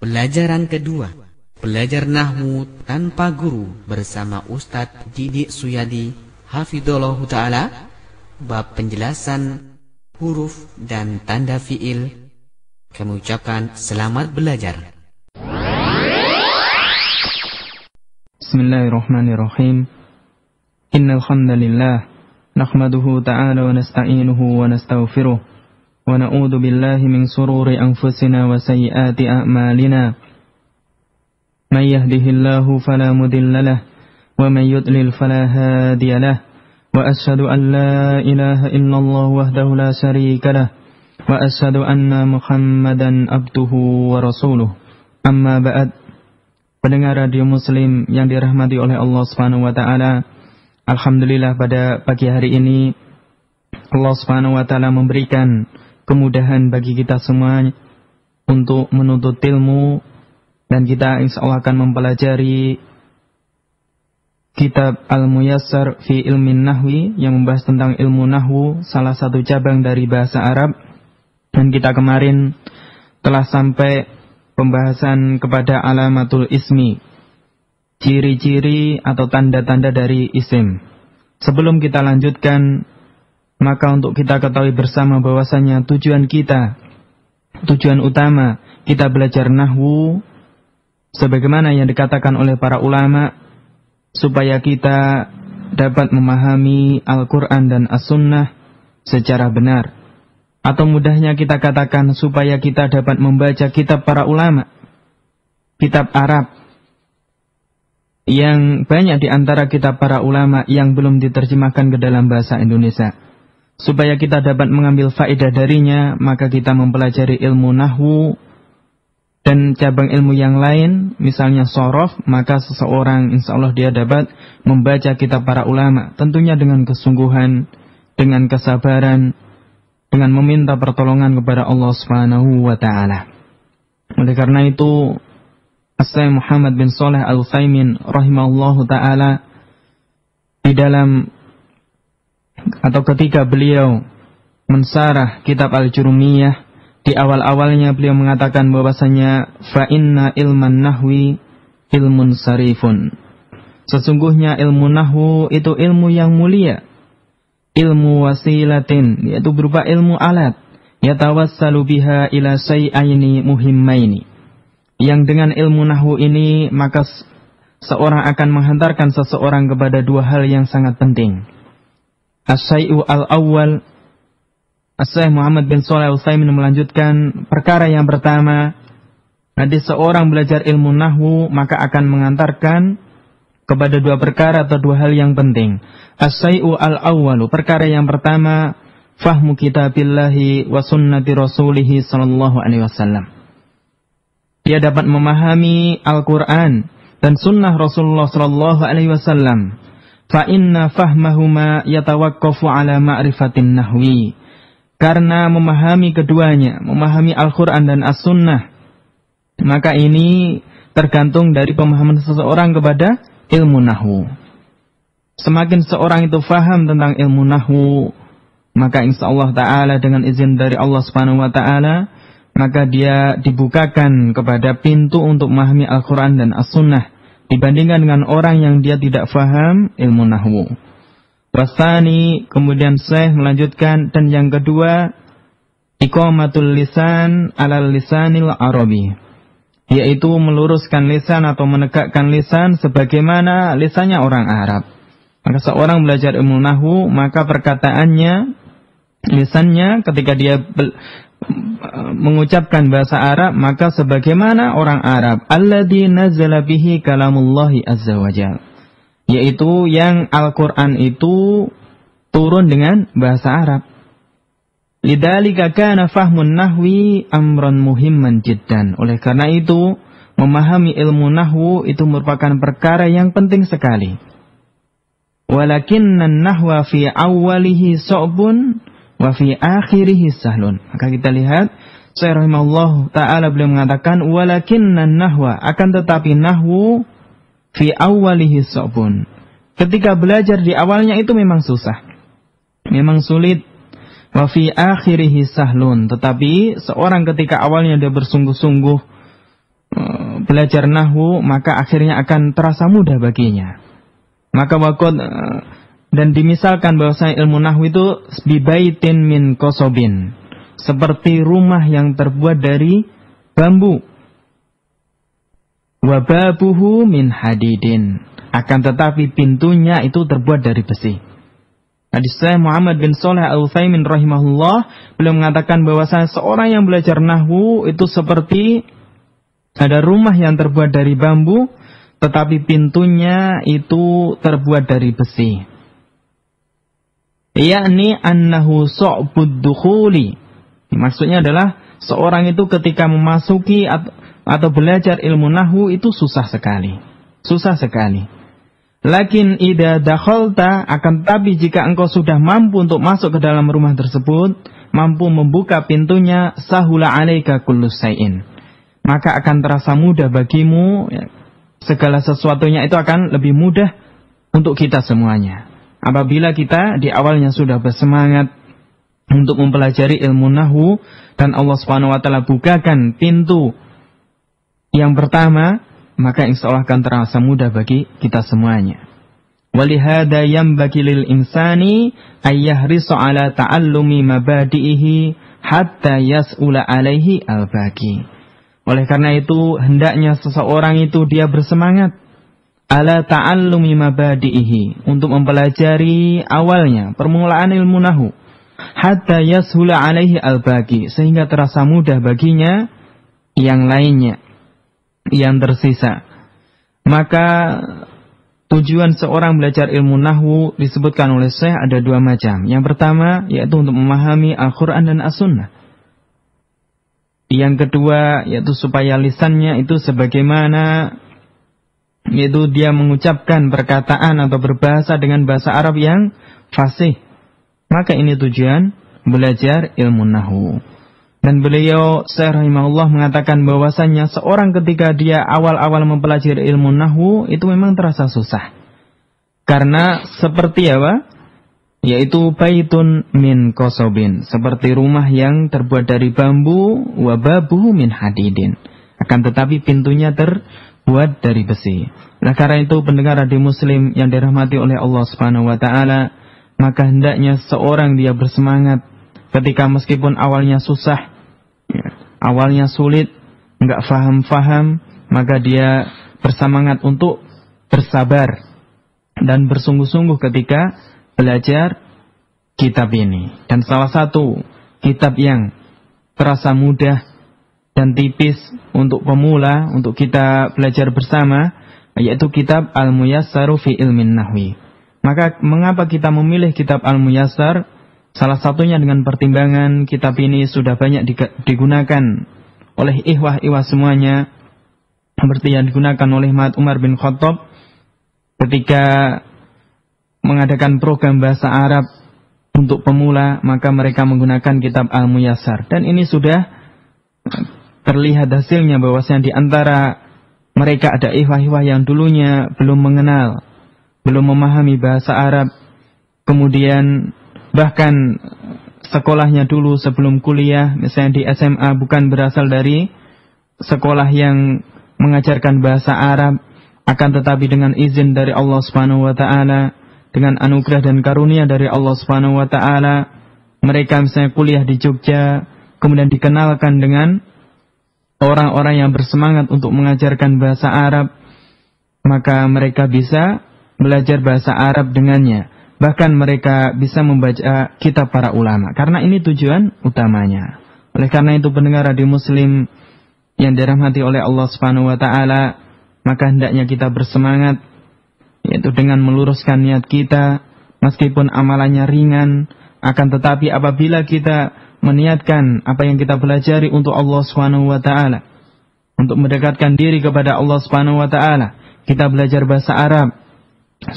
Pelajaran kedua, belajar nahwu tanpa guru bersama Ustadz Didik Suyadi Hafidhollahu Ta'ala, bab penjelasan huruf dan tanda fiil. Kami ucapkan selamat belajar. Bismillahirrahmanirrahim. Innal hamdalillah nahmaduhu ta'ala wa nasta'inuhu wa nastaghfiruh wa na'udzu billahi min shururi anfusina wa sayyiati a'malina. May yahdihillahu fala mudilla lahu wa may yudlil fala hadiya lahu. Wa asyhadu an la ilaha illallah wahdahu la syarika lahu wa asyhadu anna Muhammadan abduhu wa rasuluh. Amma ba'd. Pendengar radio Muslim yang dirahmati oleh Allah Subhanahu wa taala, alhamdulillah pada pagi hari ini Allah Subhanahu wa taala memberikan kemudahan bagi kita semua untuk menuntut ilmu, dan kita insyaallah akan mempelajari kitab Al-Muyassar fi Ilmin Nahwi yang membahas tentang ilmu nahwu, salah satu cabang dari bahasa Arab. Dan kita kemarin telah sampai pembahasan kepada alamatul ismi, ciri-ciri atau tanda-tanda dari isim. Sebelum kita lanjutkan, maka untuk kita ketahui bersama bahwasanya tujuan utama kita belajar nahwu, sebagaimana yang dikatakan oleh para ulama, supaya kita dapat memahami Al-Quran dan As-Sunnah secara benar. Atau mudahnya kita katakan supaya kita dapat membaca kitab para ulama, kitab Arab, yang banyak di antara kitab para ulama yang belum diterjemahkan ke dalam bahasa Indonesia. Supaya kita dapat mengambil faedah darinya, maka kita mempelajari ilmu nahwu dan cabang ilmu yang lain, misalnya shorof, maka seseorang insyaallah dia dapat membaca kitab para ulama, tentunya dengan kesungguhan, dengan kesabaran, dengan meminta pertolongan kepada Allah Subhanahu wa taala. Oleh karena itu, Syekh Muhammad bin Shalih Al-Utsaimin rahimahullahu taala di dalam atau ketika beliau mensarah kitab Al-Jurumiyah, di awal-awalnya beliau mengatakan bahwasanya fa inna ilman nahwi ilmun sarifun. Sesungguhnya ilmu nahwu itu ilmu yang mulia, ilmu wasilatin, yaitu berupa ilmu alat, yatawassalu biha ila syai'aini muhimmaini, yang dengan ilmu nahwu ini maka seorang akan menghantarkan seseorang kepada dua hal yang sangat penting. As-syai'u al-awwal, Syekh Muhammad bin Shalih Al-Utsaimin melanjutkan, perkara yang pertama, nanti seorang belajar ilmu nahwu maka akan mengantarkan kepada dua perkara atau dua hal yang penting. As-syai'u al-awwalu, perkara yang pertama, fahmu kitabillahi wa sunnati rasulih sallallahu alaihi wasallam. Dia dapat memahami Al-Quran dan sunnah Rasulullah sallallahu alaihi wasallam. Fa inna fahmahuma yatawaqqafu ala ma'rifatin nahwi. Karena memahami keduanya, memahami Al-Quran dan As-Sunnah, maka ini tergantung dari pemahaman seseorang kepada ilmu nahwu. Semakin seorang itu faham tentang ilmu nahwu, maka insyaallah ta'ala dengan izin dari Allah subhanahu wa ta'ala, maka dia dibukakan kepada pintu untuk memahami Al-Quran dan As-Sunnah, dibandingkan dengan orang yang dia tidak faham ilmu nahwu. Wasani, kemudian Syekh melanjutkan, dan yang kedua, iqamatul lisan alal lisanil arabi, yaitu meluruskan lisan atau menegakkan lisan sebagaimana lisannya orang Arab. Maka seorang belajar ilmu nahwu, maka perkataannya, lisannya ketika dia mengucapkan bahasa Arab, maka sebagaimana orang Arab, alladzi nazala bihi kalamullahi azza wajalla, yaitu yang Al-Quran itu turun dengan bahasa Arab. Lidzalika kana fahmun nahwi amran muhimman jiddan. Oleh karena itu, memahami ilmu nahwu itu merupakan perkara yang penting sekali. Walakinnan nahwa fi awwalihi su'bun wa fi akhirihi sahlun. Maka kita lihat, Syekh rahimahullah ta'ala beliau mengatakan, walakinnan nahwa, akan tetapi nahwu fi awwalihi su'bun. Ketika belajar di awalnya itu memang susah, memang sulit. Wa fi akhirihi sahlun, tetapi seorang ketika awalnya dia bersungguh-sungguh belajar nahwu, maka akhirnya akan terasa mudah baginya. Maka dan dimisalkan bahwasanya ilmu nahwu itu bibaitin min kosobin, seperti rumah yang terbuat dari bambu. Wababuhu min hadidin, akan tetapi pintunya itu terbuat dari besi. Hadis Syekh Muhammad bin Shalih Al-Utsaimin rahimahullah, beliau mengatakan bahwasanya seorang yang belajar nahwu itu seperti ada rumah yang terbuat dari bambu, tetapi pintunya itu terbuat dari besi. Yakni annahu su'bud dukhuli. Maksudnya adalah seorang itu ketika memasuki atau belajar ilmu nahwu itu susah sekali. Susah sekali. Lakin idza dakhalta, akan tetapi jika engkau sudah mampu untuk masuk ke dalam rumah tersebut, mampu membuka pintunya, sahula 'alaika kullu syai'in, maka akan terasa mudah bagimu, segala sesuatunya itu akan lebih mudah untuk kita semuanya. Apabila kita di awalnya sudah bersemangat untuk mempelajari ilmu nahwu dan Allah Subhanahu wa taala bukakan pintu yang pertama, maka insyaallah akan terasa mudah bagi kita semuanya. Walihada yanbaghi lil insani ayyahrisu ala ta'allumi mabadi'ihi hatta yas'ula alaihi al-baqi. Oleh karena itu hendaknya seseorang itu dia bersemangat ala ta'allumi mabadi'ihi, untuk mempelajari awalnya, permulaan ilmu nahwu, hatta yashula alaihi al-baqi, sehingga terasa mudah baginya yang lainnya, yang tersisa. Maka tujuan seorang belajar ilmu nahwu disebutkan oleh Syekh ada dua macam. Yang pertama yaitu untuk memahami Al-Quran dan As-Sunnah. Yang kedua yaitu supaya lisannya itu sebagaimana, yaitu dia mengucapkan perkataan atau berbahasa dengan bahasa Arab yang fasih. Maka ini tujuan belajar ilmu nahwu. Dan beliau Syekh rahimahullah mengatakan bahwasannya seorang ketika dia awal-awal mempelajari ilmu nahwu itu memang terasa susah. Karena seperti apa? Yaitu baitun min kosobin, seperti rumah yang terbuat dari bambu, wababuhu min hadidin. Akan tetapi pintunya terbuat dari besi. Nah, karena itu pendengar radio Muslim yang dirahmati oleh Allah Subhanahu wa taala, maka hendaknya seorang dia bersemangat ketika meskipun awalnya susah, awalnya sulit, enggak faham-faham, maka dia bersemangat untuk bersabar dan bersungguh-sungguh ketika belajar kitab ini. Dan salah satu kitab yang terasa mudah dan tipis untuk pemula, untuk kita belajar bersama, yaitu kitab Al-Muyassaru fi Ilmin Nahwi. Maka mengapa kita memilih kitab Al-Muyassar? Salah satunya dengan pertimbangan kitab ini sudah banyak digunakan oleh ikhwah-ikhwah semuanya, seperti yang digunakan oleh Mahat Umar bin Khattab ketika mengadakan program bahasa Arab untuk pemula, maka mereka menggunakan kitab Al-Muyassar. Dan ini sudah terlihat hasilnya bahwasanya di antara mereka ada ikhwah-ikhwah yang dulunya belum mengenal, belum memahami bahasa Arab, kemudian bahkan sekolahnya dulu sebelum kuliah, misalnya di SMA, bukan berasal dari sekolah yang mengajarkan bahasa Arab, akan tetapi dengan izin dari Allah Subhanahu wa taala, dengan anugerah dan karunia dari Allah Subhanahu wa taala, mereka misalnya kuliah di Jogja, kemudian dikenalkan dengan orang-orang yang bersemangat untuk mengajarkan bahasa Arab, maka mereka bisa belajar bahasa Arab dengannya. Bahkan mereka bisa membaca kitab para ulama. Karena ini tujuan utamanya. Oleh karena itu pendengar radio Muslim yang dirahmati oleh Allah Subhanahu wa taala, maka hendaknya kita bersemangat, yaitu dengan meluruskan niat kita, meskipun amalannya ringan, akan tetapi apabila kita meniatkan apa yang kita pelajari untuk Allah Subhanahu wa taala, untuk mendekatkan diri kepada Allah Subhanahu wa taala, kita belajar bahasa Arab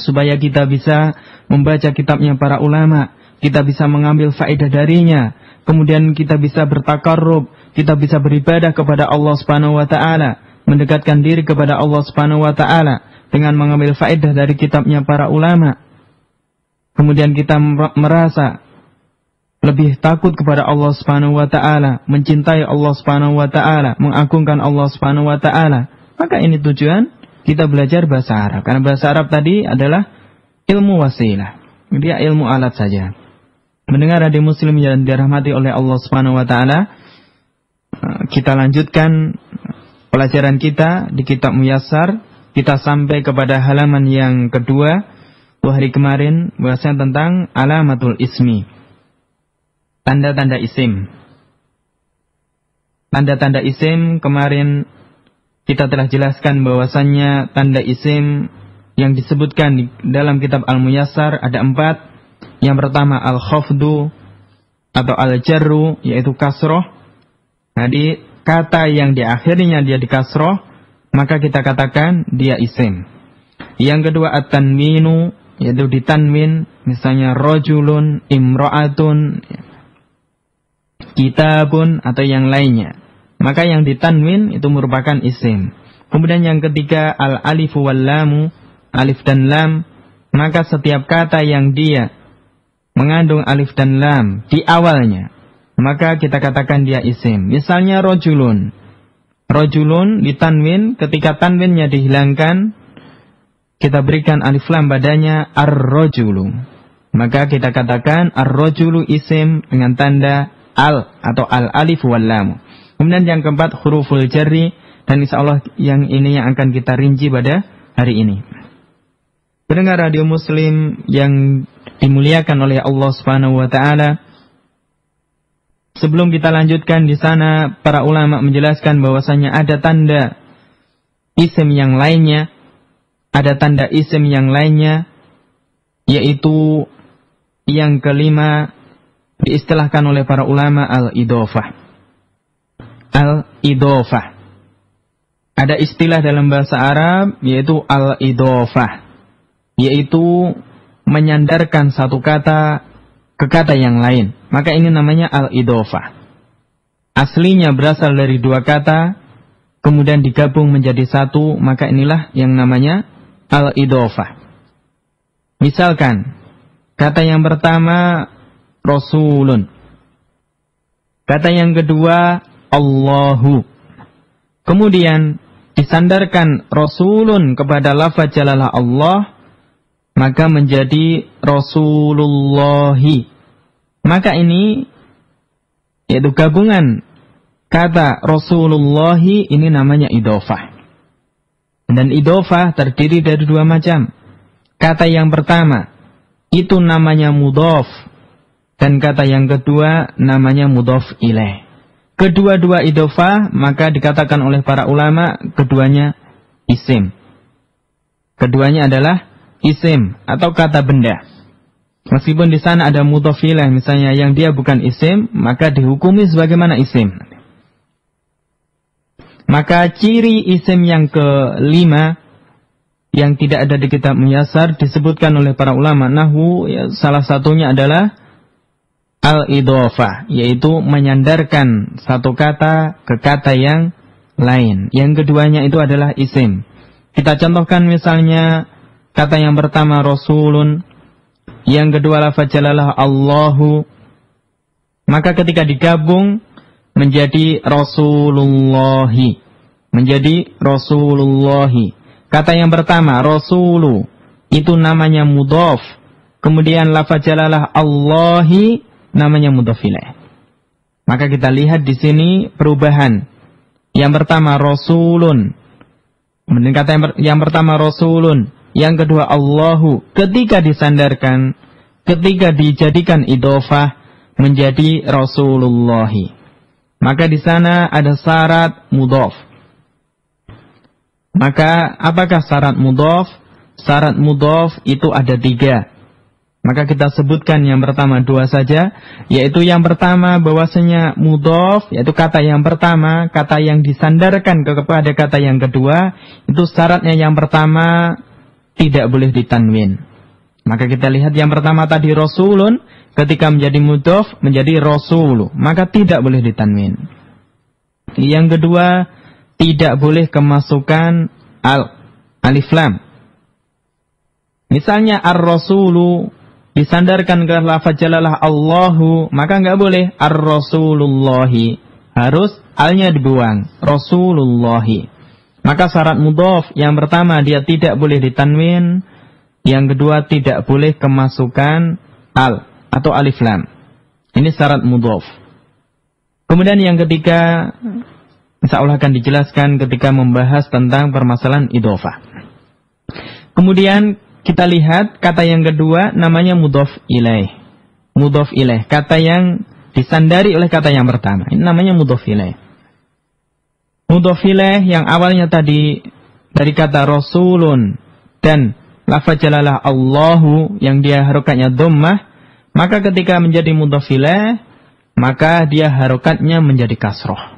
supaya kita bisa membaca kitabnya para ulama, kita bisa mengambil faedah darinya, kemudian kita bisa bertakarrub, kita bisa beribadah kepada Allah Subhanahu wa taala, mendekatkan diri kepada Allah Subhanahu wa taala dengan mengambil faedah dari kitabnya para ulama. Kemudian kita merasa lebih takut kepada Allah Subhanahu wa taala, mencintai Allah Subhanahu wa taala, mengagungkan Allah Subhanahu wa taala. Maka ini tujuan kita belajar bahasa Arab. Karena bahasa Arab tadi adalah ilmu wasilah. Dia ilmu alat saja. Mendengar radio muslim yang dirahmati oleh Allah Subhanahu wa taala, kita lanjutkan pelajaran kita di kitab Muyassar. Kita sampai kepada halaman yang kedua. Hari kemarin bahasanya tentang alamatul ismi. Tanda-tanda isim. Tanda-tanda isim kemarin kita telah jelaskan bahwasannya tanda isim yang disebutkan di dalam kitab Al-Muyassar ada 4. Yang pertama al-khafdu atau al-jarru, yaitu kasroh. Jadi kata yang di akhirnya dia di kasroh, maka kita katakan dia isim. Yang kedua at-tanwinu, yaitu ditanwin, misalnya rajulun, imra'atun, kitabun atau yang lainnya. Maka yang ditanwin itu merupakan isim. Kemudian yang ketiga al-alifu wal-lamu, alif dan lam. Maka setiap kata yang dia mengandung alif dan lam di awalnya, maka kita katakan dia isim. Misalnya rajulun. Rajulun ditanwin, ketika tanwinnya dihilangkan, kita berikan alif lam padanya ar-rajulu. Maka kita katakan ar-rajulu isim dengan tanda al atau al-alif wal-lam. Kemudian yang keempat huruful jarri, dan insyaallah yang ini yang akan kita rinci pada hari ini. Pendengar radio muslim yang dimuliakan oleh Allah Subhanahu wa taala, sebelum kita lanjutkan di sana para ulama menjelaskan bahwasanya ada tanda isim yang lainnya, ada tanda isim yang lainnya, yaitu yang kelima diistilahkan oleh para ulama al-idhofah. Al-idhofah. Ada istilah dalam bahasa Arab yaitu al-idhofah, yaitu menyandarkan satu kata ke kata yang lain. Maka ini namanya al-idhofah. Aslinya berasal dari 2 kata, kemudian digabung menjadi 1, maka inilah yang namanya al-idhofah. Misalkan, kata yang pertama rasulun. Kata yang kedua Allahu. Kemudian disandarkan rasulun kepada lafaz jalalah Allah, maka menjadi Rasulullahi. Maka ini yaitu gabungan kata Rasulullahi, ini namanya idhofah. Dan idhofah terdiri dari 2 macam. Kata yang pertama itu namanya mudhaf, dan kata yang kedua namanya mudhaf ilaih. Kedua-dua idhofah maka dikatakan oleh para ulama keduanya isim. Keduanya adalah isim atau kata benda. Meskipun di sana ada mudhaf ilaih misalnya yang dia bukan isim, maka dihukumi sebagaimana isim. Maka ciri isim yang kelima yang tidak ada di kitab Muyassar disebutkan oleh para ulama nahwu, ya, salah satunya adalah al-idhofah, yaitu menyandarkan satu kata ke kata yang lain. Yang keduanya itu adalah isim. Kita contohkan misalnya kata yang pertama rasulun, yang kedua lafaz jalalah Allahu. Maka ketika digabung menjadi Rasulullahi. Menjadi Rasulullahi. Kata yang pertama rasulu itu namanya mudhaf. Kemudian lafaz jalalah Allahi namanya mudhaf ilaih. Maka kita lihat di sini perubahan. Yang pertama rasulun. Kemudian kata yang pertama rasulun, yang kedua Allahu. Ketika disandarkan, ketika dijadikan idhofah menjadi Rasulullahi. Maka di sana ada syarat mudhaf. Maka apakah syarat mudhaf? Syarat mudhaf itu ada 3. Maka kita sebutkan yang pertama 2 saja, yaitu yang pertama bahwasanya mudhaf, yaitu kata yang pertama, kata yang disandarkan kepada kata yang kedua, itu syaratnya yang pertama tidak boleh ditanwin. Maka kita lihat yang pertama tadi rasulun, ketika menjadi mudhaf menjadi rasulu, maka tidak boleh ditanwin. Yang kedua, tidak boleh kemasukan alif lam. Misalnya ar-rasulu disandarkan ke lafaz jalalah Allahu, maka enggak boleh ar-rasulullahi. Harus alnya dibuang, Rasulullahi. Maka syarat mudhof yang pertama dia tidak boleh ditanwin, yang kedua tidak boleh kemasukan al atau alif lam. Ini syarat mudhof. Kemudian yang ketiga, insyaallah akan dijelaskan ketika membahas tentang permasalahan idhofah. Kemudian kita lihat kata yang kedua namanya mudhof ilaih. Mudhof ilaih, kata yang disandari oleh kata yang pertama. Ini namanya mudhof ilaih. Mudhof ilaih yang awalnya tadi dari kata rasulun dan lafaz jalalah Allahu yang dia harokatnya dhammah, maka ketika menjadi mudhof ilaih, maka dia harokatnya menjadi kasroh.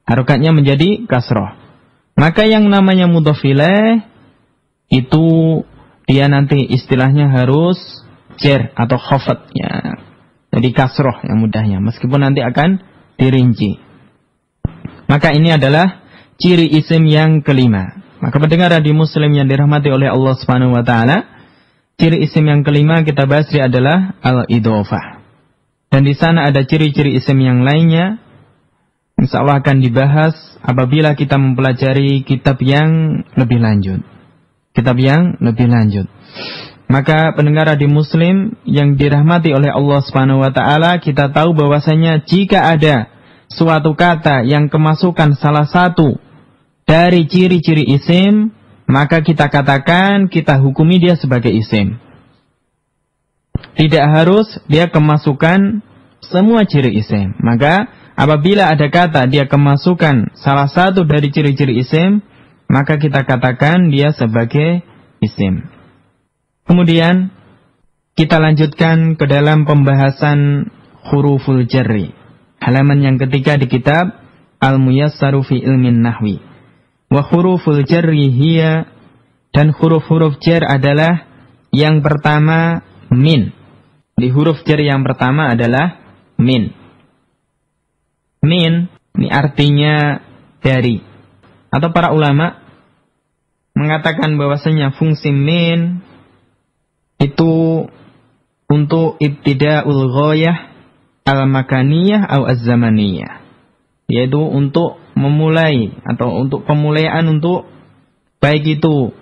Harokatnya menjadi kasroh. Maka yang namanya mudhof ilaih itu dia nanti istilahnya harus jar atau khafat ya. Jadi kasroh yang mudahnya, meskipun nanti akan dirinci. Maka ini adalah ciri isim yang kelima. Maka pendengar radio Muslim yang dirahmati oleh Allah Subhanahu wa taala, ciri isim yang kelima kita bahas adalah al-idhofah. Dan di sana ada ciri-ciri isim yang lainnya. Insyaallah akan dibahas apabila kita mempelajari kitab yang lebih lanjut. Kitab yang lebih lanjut. Maka pendengar radio Muslim yang dirahmati oleh Allah Subhanahu wa taala, kita tahu bahwasanya jika ada suatu kata yang kemasukan salah satu dari ciri-ciri isim, maka kita katakan, kita hukumi dia sebagai isim. Tidak harus dia kemasukan semua ciri isim. Maka apabila ada kata dia kemasukan salah satu dari ciri-ciri isim, maka kita katakan dia sebagai isim. Kemudian kita lanjutkan ke dalam pembahasan huruful jarri. Halaman yang ketiga di kitab Al-Muyassaru fi Ilmin Nahwi. Wa huruful jarri hiya, dan huruf-huruf jar adalah yang pertama min. Di huruf jar yang pertama adalah min. Min ini artinya dari. Atau para ulama mengatakan bahwasanya fungsi min itu untuk ibtida'ul ghayah al-makaniyah atau az-zamaniyah, yaitu untuk memulai atau untuk pemulaian untuk baik itu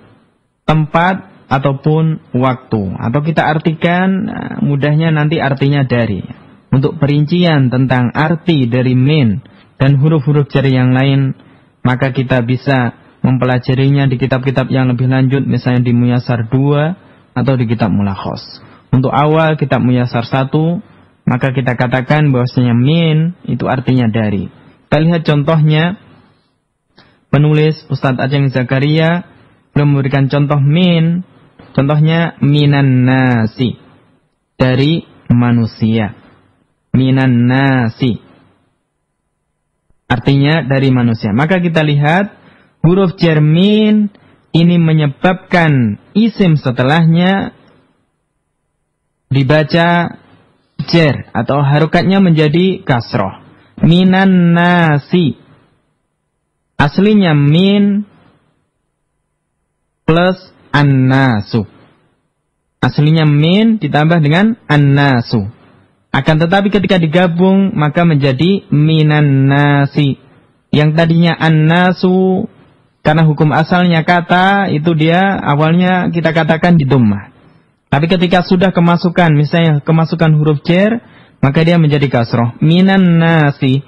tempat ataupun waktu, atau kita artikan mudahnya nanti artinya dari. Untuk perincian tentang arti dari min dan huruf-huruf jar yang lain, maka kita bisa mempelajarinya di kitab-kitab yang lebih lanjut, misalnya di Muyassar 2 atau di kitab Mulakhos. Untuk awal kitab Muyassar 1, maka kita katakan bahwasanya min itu artinya dari. Kita lihat contohnya, penulis Ustadz Aceng Zakaria belum memberikan contoh min. Contohnya minan nasi, dari manusia. Minan nasi, artinya dari manusia. Maka kita lihat huruf jar min ini menyebabkan isim setelahnya dibaca jar atau harokatnya menjadi kasroh. Minan nasi, aslinya min plus an-nasu. Aslinya min ditambah dengan an-nasu. Akan tetapi ketika digabung maka menjadi minan nasi. Yang tadinya an-nasu, karena hukum asalnya kata itu dia awalnya kita katakan di dhammah. Tapi ketika sudah kemasukan, misalnya kemasukan huruf jar, maka dia menjadi kasroh. Minan nasi,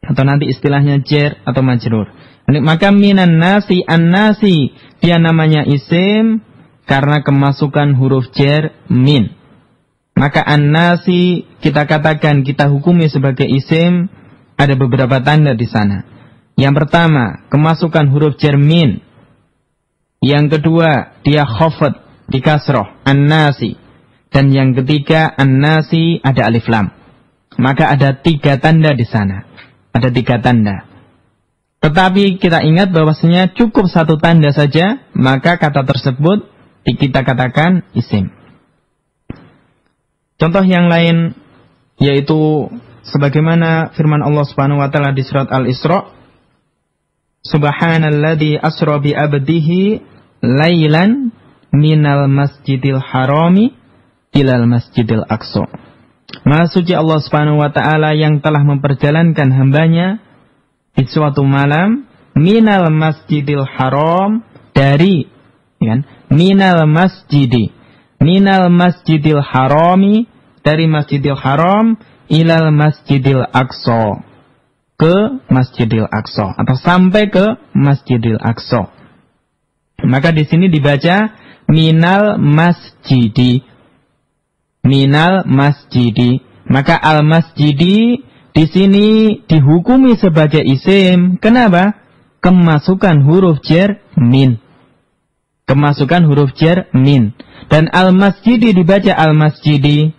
atau nanti istilahnya jar atau majrur. Maka minan nasi, an-nasi, dia namanya isim karena kemasukan huruf jar min. Maka an-nasi kita katakan, kita hukumi sebagai isim, ada beberapa tanda di sana. Yang pertama, kemasukan huruf jar min. Yang kedua, dia khafat di kasroh, an-nasi. Dan yang ketiga, an-nasi ada alif lam. Maka ada 3 tanda di sana. Ada 3 tanda. Tetapi kita ingat bahwasanya cukup 1 tanda saja, maka kata tersebut kita katakan isim. Contoh yang lain yaitu sebagaimana firman Allah Subhanahu wa taala di surat Al-Isra, Subhanalladzi asra bi 'abdihi lailan minal masjidil harami ilal masjidil aqsa. Maha suci Allah Subhanahu wa taala yang telah memperjalankan hambanya di suatu malam minal masjidil haram, dari, kan? Minal masjidil harami, dari masjidil haram, ilal masjidil aqsa, ke masjidil aqsa, atau sampai ke masjidil aqsa. Maka di sini dibaca minal masjidi. Maka al masjidi di sini dihukumi sebagai isim. Kenapa? Kemasukan huruf jar min. Dan al masjidi dibaca al masjidi,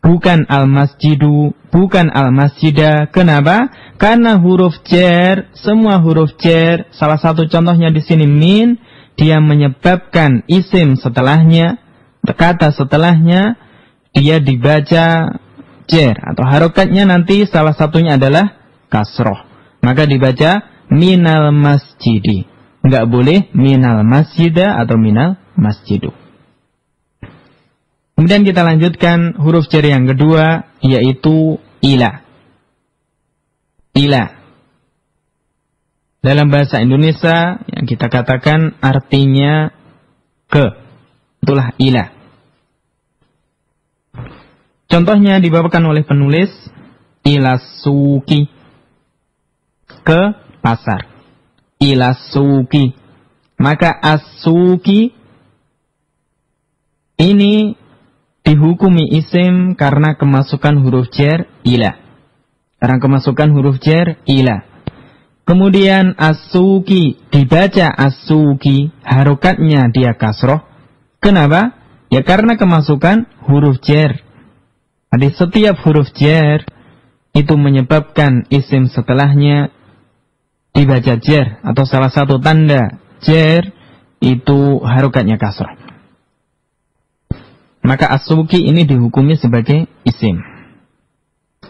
bukan al masjidu, bukan al masjida. Kenapa? Karena huruf jar, semua huruf jar, salah satu contohnya di sini min, dia menyebabkan isim setelahnya, kata setelahnya, dia dibaca jar, atau harokatnya nanti salah satunya adalah kasroh. Maka dibaca minal masjidi. Enggak boleh minal masjida atau minal masjidu. Kemudian kita lanjutkan huruf jar yang kedua, yaitu ila. Dalam bahasa Indonesia yang kita katakan artinya ke. Itulah ila. Contohnya dibawakan oleh penulis, ila suki, ke pasar. Ila suki. Maka as-suki ini dihukumi isim karena kemasukan huruf jar ila. Kemudian as-suki dibaca as-suki, harokatnya dia kasroh. Kenapa? Ya karena kemasukan huruf jar. Jadi setiap huruf jar itu menyebabkan isim setelahnya dibaca jar, atau salah satu tanda jar itu harokatnya kasrah. Maka as-suki ini dihukumi sebagai isim.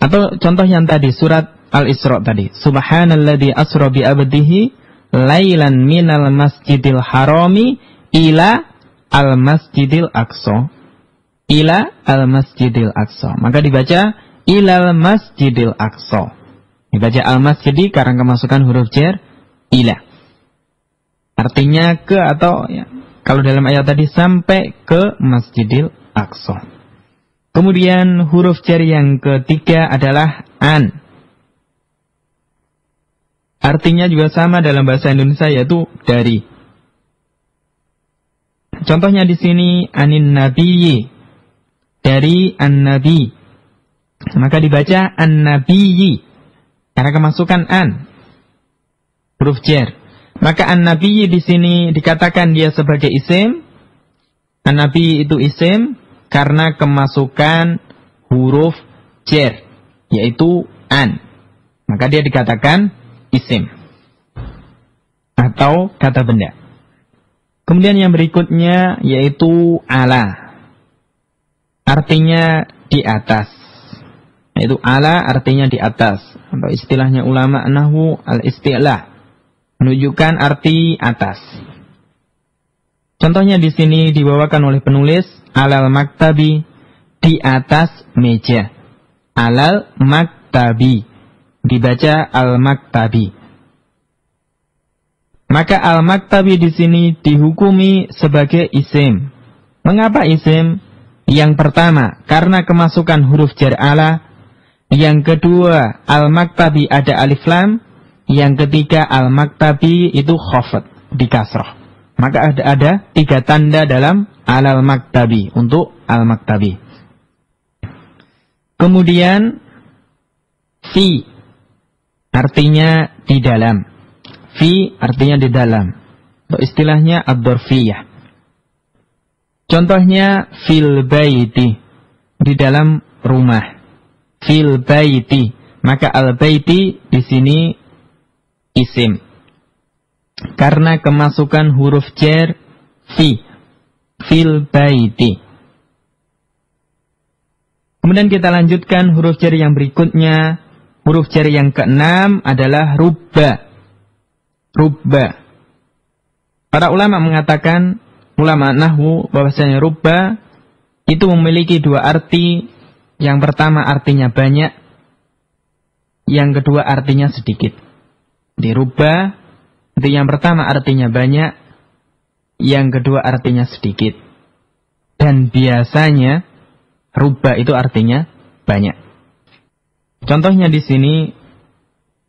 Atau contoh yang tadi, surat Al-Isra tadi, subhanalladzi asra bi abdihi lailan minal masjidil harami ila al masjidil aqsa. Maka dibaca ilal masjidil aqsa. Dibaca al-masjidi karena kemasukan huruf jar ila. Artinya ke, atau ya, kalau dalam ayat tadi sampai ke masjidil aqsa. Kemudian huruf jar yang ketiga adalah an. Artinya juga sama dalam bahasa Indonesia, yaitu dari. Contohnya di sini anin nabiyyi, dari an-nabi. Maka dibaca an-nabiyyi karena kemasukan an, huruf jar. Maka an-nabiyyi di sini dikatakan dia sebagai isim. An-nabi itu isim karena kemasukan huruf jar, yaitu an. Maka dia dikatakan isim atau kata benda. Kemudian yang berikutnya yaitu ala. Artinya di atas. Yaitu ala artinya di atas. Atau istilahnya ulama nahwu al-isti'la, menunjukkan arti atas. Contohnya di sini dibawakan oleh penulis alal maktabi, di atas meja. Alal maktabi, dibaca al-maktabi. Maka al-maktabi di sini dihukumi sebagai isim. Mengapa isim? Yang pertama, karena kemasukan huruf jar ala. Yang kedua, al-maktabi ada alif lam. Yang ketiga, al-maktabi itu khafat, di kasrah. Maka ada tiga tanda dalam al-maktabi, untuk al-maktabi. Kemudian, fi, artinya di dalam. Fi artinya di dalam. Atau istilahnya ad-dorfiyah. Contohnya, fil baiti, di dalam rumah. Fil baiti, maka al-baiti di sini isim karena kemasukan huruf jar fi, fil baiti. Kemudian kita lanjutkan huruf jar yang berikutnya. Huruf jar yang keenam adalah rubba. Para ulama mengatakan, ulama nahwu, bahwasanya rubba itu memiliki dua arti. Yang pertama artinya banyak, yang kedua artinya sedikit. Di rubba Itu yang pertama artinya banyak, yang kedua artinya sedikit. Dan biasanya rubba itu artinya banyak. Contohnya di sini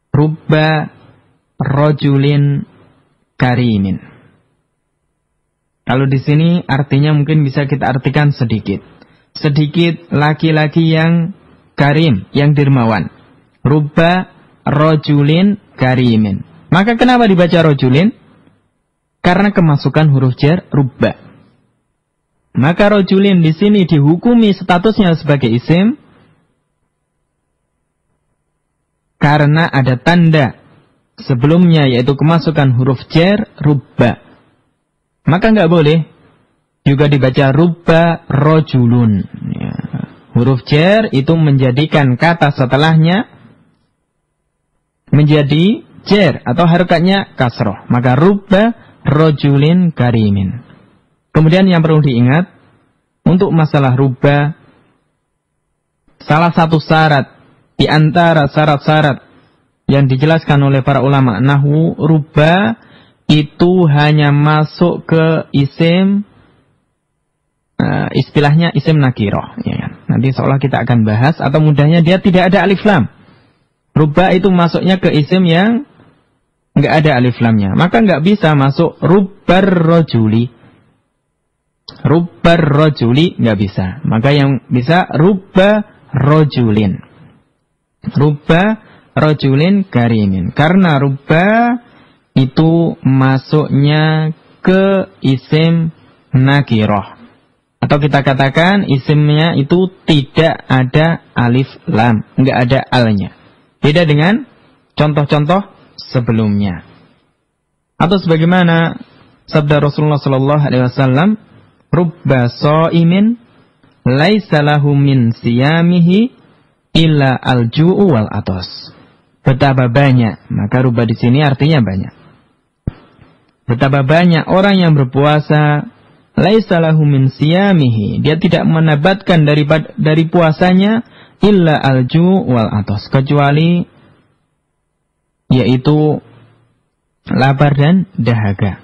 rubba rajulin karimin. Kalau di sini artinya mungkin bisa kita artikan sedikit. Sedikit laki-laki yang karim, yang dermawan. Rubba rajulin karimin. Maka kenapa dibaca rajulin? Karena kemasukan huruf jar rubba. Maka rajulin di sini dihukumi statusnya sebagai isim karena ada tanda sebelumnya, yaitu kemasukan huruf jar rubba. Maka nggak boleh juga dibaca rubba rajulun. Ya. Huruf jar itu menjadikan kata setelahnya menjadi jar atau harokatnya kasroh. Maka rubba rajulin karimin. Kemudian yang perlu diingat untuk masalah rubba, salah satu syarat di antara syarat-syarat yang dijelaskan oleh para ulama nahwu, rubba itu hanya masuk ke isim, istilahnya isim nakiroh. Ya kan? Nanti seolah kita akan bahas, atau mudahnya dia tidak ada alif lam. Rubba itu masuknya ke isim yang nggak ada alif lamnya. Maka nggak bisa masuk rubbar rajuli. Rubbar rajuli nggak bisa. Maka yang bisa rubba rajulin. Rubba rajulin karimin. Karena rubba itu masuknya ke isim nakiroh. Atau kita katakan isimnya itu tidak ada alif lam, nggak ada alnya. Beda dengan contoh-contoh sebelumnya. Atau sebagaimana sabda Rasulullah sallallahu alaihi wasallam, rubba shaimin laisa lahu min siyamihi illa al-ju'u wal atas. Betapa banyak, maka rubba di sini artinya banyak. Betapa banyak orang yang berpuasa, laisa lahu min siyamihi, dia tidak menabatkan dari puasanya illa al-ju' wal atas, kecuali yaitu lapar dan dahaga.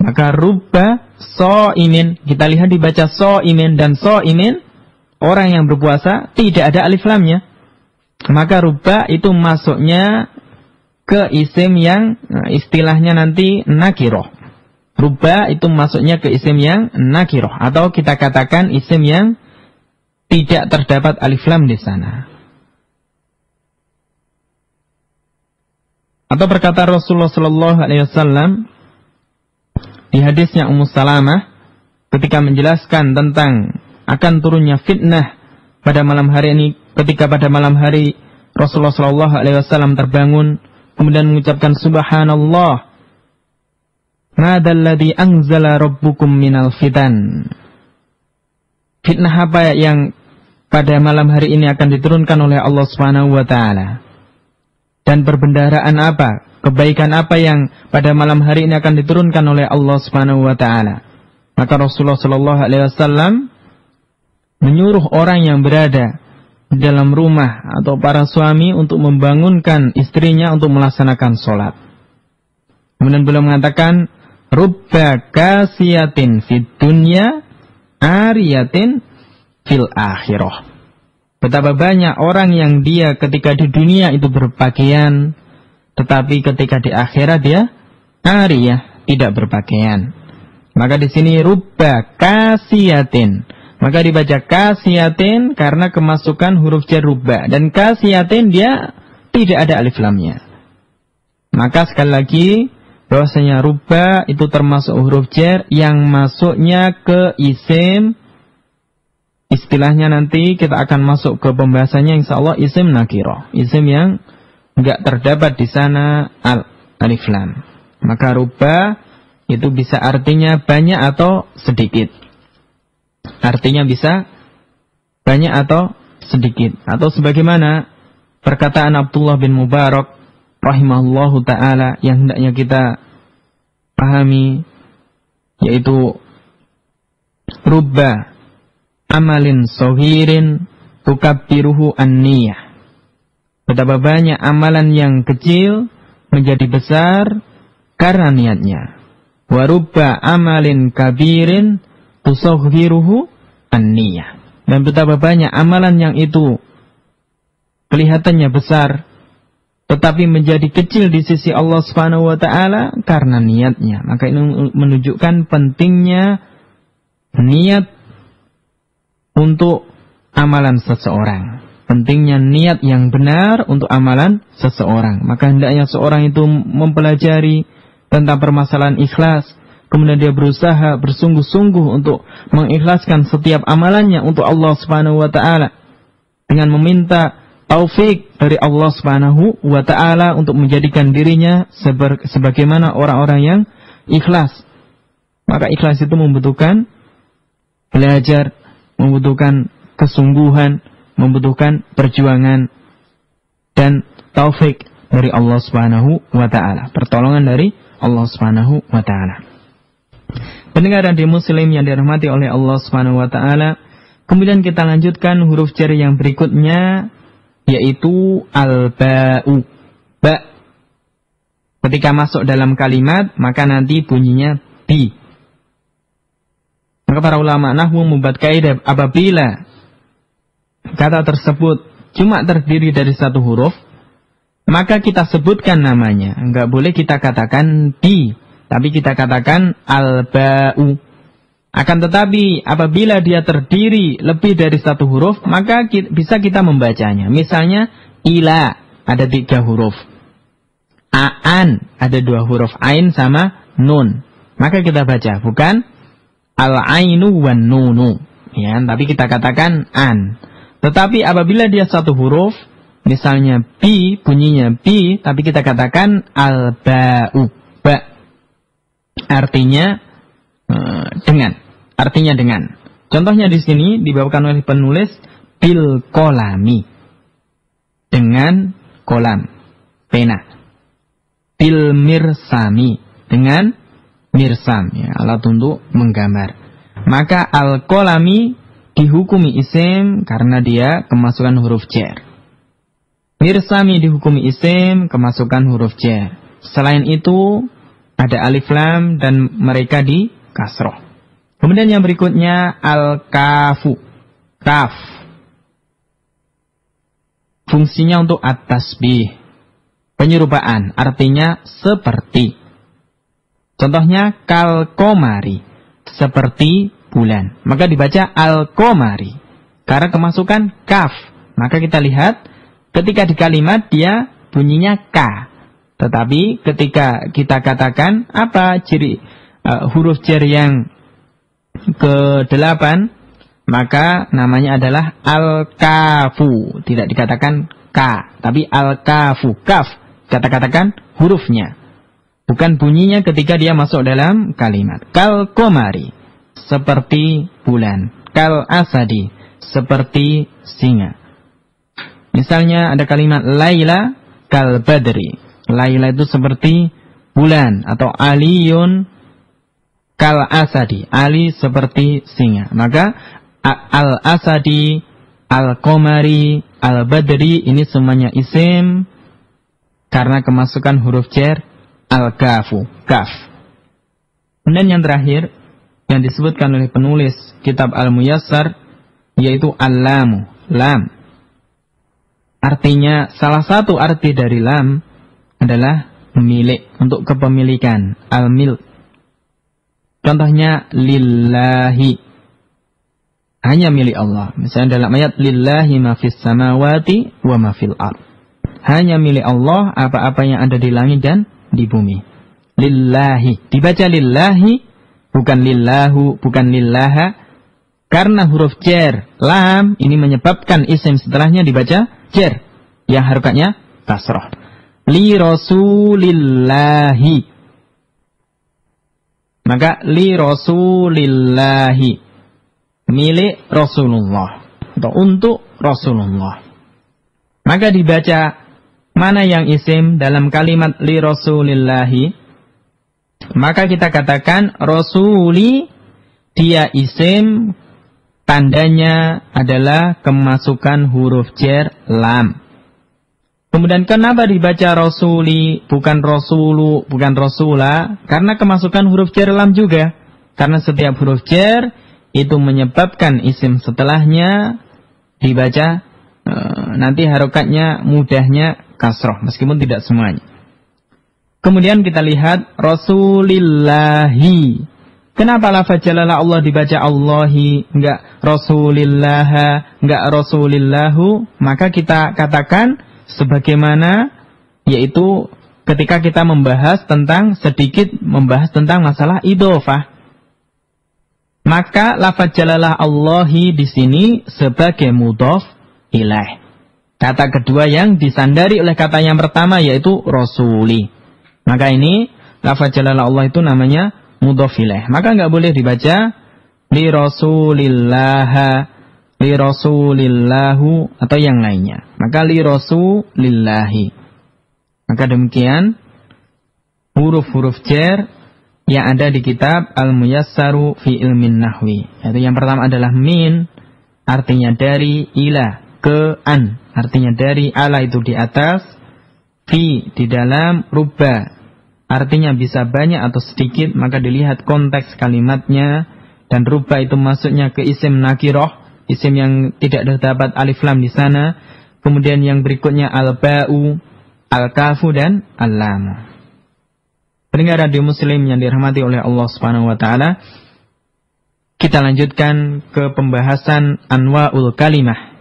Maka rubba shaimin, kita lihat dibaca shaimin, dan shaimin orang yang berpuasa tidak ada alif lamnya. Maka rubba itu masuknya ke isim yang istilahnya nanti nakiroh. Rubba itu masuknya ke isim yang nakiroh, atau kita katakan isim yang tidak terdapat alif lam di sana. Atau berkata Rasulullah sallallahu alaihi wasallam di hadisnya Ummu Salamah ketika menjelaskan tentang akan turunnya fitnah pada malam hari ini, ketika pada malam hari Rasulullah sallallahu alaihi wasallam terbangun kemudian mengucapkan subhanallah, madalladzi anzala rabbukum minal fitan. Fitnah apa yang pada malam hari ini akan diturunkan oleh Allah Subhanahu wa taala? Dan perbendaharaan apa, kebaikan apa yang pada malam hari ini akan diturunkan oleh Allah Subhanahu wa taala? Maka Rasulullah sallallahu alaihi wasallam menyuruh orang yang berada di dalam rumah atau para suami untuk membangunkan istrinya untuk melaksanakan sholat. Kemudian beliau mengatakan, rubba kasiyatin fid dunya ariyatin fil akhirah. Betapa banyak orang yang dia ketika di dunia itu berpakaian, tetapi ketika di akhirat dia ariyah, tidak berpakaian. Maka di sini rubba kasiyatin, maka dibaca kasiyatin karena kemasukan huruf jar rubba, dan kasiyatin dia tidak ada alif lamnya. Maka sekali lagi bahwasanya rubba itu termasuk huruf jar yang masuknya ke isim, istilahnya nanti kita akan masuk ke pembahasannya insyaallah, isim nakirah, isim yang enggak terdapat di sana alif lam. Maka rubba itu bisa artinya banyak atau sedikit. Artinya bisa banyak atau sedikit. Atau sebagaimana perkataan Abdullah bin Mubarak rahimahullahu ta'ala yang hendaknya kita pahami, yaitu rubba amalin sohirin tukabbiruhu an-niyah. Betapa banyak amalan yang kecil menjadi besar karena niatnya. Wa rubba amalin kabirin tusaghhiruhu an-niyah. Dan betapa banyak amalan yang itu kelihatannya besar, tetapi menjadi kecil di sisi Allah Subhanahu wa taala karena niatnya. Maka ini menunjukkan pentingnya niat untuk amalan seseorang. Pentingnya niat yang benar untuk amalan seseorang. Maka hendaknya seorang itu mempelajari tentang permasalahan ikhlas, kemudian dia berusaha bersungguh-sungguh untuk mengikhlaskan setiap amalannya untuk Allah Subhanahu wa taala dengan meminta taufik dari Allah Subhanahu wa taala untuk menjadikan dirinya sebagaimana orang-orang yang ikhlas. Maka ikhlas itu membutuhkan belajar, membutuhkan kesungguhan, membutuhkan perjuangan dan taufik dari Allah Subhanahu wa taala, pertolongan dari Allah Subhanahu wa taala. Pendengar dan muslim yang dirahmati oleh Allah Subhanahu wa taala, kemudian kita lanjutkan huruf jar yang berikutnya, yaitu al-ba'u. Ba. Ketika masuk dalam kalimat, maka nanti bunyinya bi. Maka para ulama nahwu membuat kaidah apabila kata tersebut cuma terdiri dari satu huruf, maka kita sebutkan namanya. Enggak boleh kita katakan bi, tapi kita katakan al-ba'u. Akan tetapi apabila dia terdiri lebih dari satu huruf, maka bisa kita membacanya. Misalnya ila ada 3 huruf, aan ada 2 huruf, ain sama nun. Maka kita baca bukan al-ainu wan nunu, ya, tapi kita katakan an. Tetapi apabila dia satu huruf, misalnya bi, bunyinya bi, tapi kita katakan al-ba'u, ba. Artinya dengan. Artinya dengan. Contohnya di sini dibawakan oleh penulis bil kolami, dengan kolam, pena. Bil mirsami, dengan mirsam, ya, alat untuk menggambar. Maka al-kolami dihukumi isim karena dia kemasukan huruf jar. Mirsami dihukumi isim kemasukan huruf jar. Selain itu ada alif lam dan mereka di kasroh. Kemudian yang berikutnya al-kafu, kaf. Fungsinya untuk at-tasbih, penyerupaan, artinya seperti. Contohnya kal-komari, seperti bulan. Maka dibaca al-komari karena kemasukan kaf. Maka kita lihat ketika di kalimat dia bunyinya ka. Tetapi ketika kita katakan apa ciri huruf jar yang ke-8, maka namanya adalah al-kafu. Tidak dikatakan ka, tapi al-kafu, kaf. Kata-katakan hurufnya, bukan bunyinya ketika dia masuk dalam kalimat. Kal-komari, seperti bulan. Kal-asadi, seperti singa. Misalnya ada kalimat laila kal-badri. Laila itu seperti bulan, atau aliyun kal-asadi, Ali seperti singa. Maka al-asadi, al-komari, al-badri ini semuanya isim karena kemasukan huruf jar al-kafu, kaf. Kemudian yang terakhir yang disebutkan oleh penulis kitab Al-Muyassar yaitu al-lamu, lam. Artinya salah satu arti dari lam adalah milik, untuk kepemilikan, al-milk. Contohnya lillahi, hanya milik Allah. Misalnya dalam ayat lillahi ma fis samawati wa ma fil ard. Hanya milik Allah apa-apa yang ada di langit dan di bumi. Lillahi, dibaca lillahi, bukan lillahu, bukan lillaha. Karena huruf jar lam ini menyebabkan isim setelahnya dibaca jar yang harokatnya kasroh. Li rasulillahi, maka li rasulillahi, milik Rasulullah atau untuk Rasulullah. Maka dibaca mana yang isim dalam kalimat li rasulillahi, maka kita katakan rasuli, dia isim, tandanya adalah kemasukan huruf jar lam. Kemudian kenapa dibaca rasuli, bukan rasulu, bukan rasula? Karena kemasukan huruf jar lam juga. Karena setiap huruf jar itu menyebabkan isim setelahnya dibaca nanti harokatnya mudahnya kasroh, meskipun tidak semuanya. Kemudian kita lihat rasulillahi. Kenapa lafaz jalalah Allah dibaca Allahi, enggak rasulillaha, enggak rasulillahu? Maka kita katakan sebagaimana, yaitu ketika kita sedikit membahas tentang masalah idhofah. Maka lafaz jalalah Allahi di sini sebagai mudhof ilaih. Kata kedua yang disandari oleh kata yang pertama yaitu rasuli. Maka ini lafaz jalalah Allah itu namanya mudhof ilaih. Maka enggak boleh dibaca li rasulillaha, li rasulillahu atau yang lainnya. Maka li rasulillahi. Maka demikian huruf-huruf jar yang ada di kitab Al-Muyassaru fi Ilmin Nahwi. Yaitu yang pertama adalah min, artinya dari, ila, ke, an, artinya dari, ala itu di atas, fi di dalam, rubba artinya bisa banyak atau sedikit. Maka dilihat konteks kalimatnya, dan rubba itu masuknya ke isim nakiroh, isim yang tidak terdapat alif lam di sana. Kemudian yang berikutnya al-ba'u, al-kafu dan al-lam. Pendengar radio Muslim yang dirahmati oleh Allah Subhanahu wa taala, kita lanjutkan ke pembahasan anwa'ul kalimah.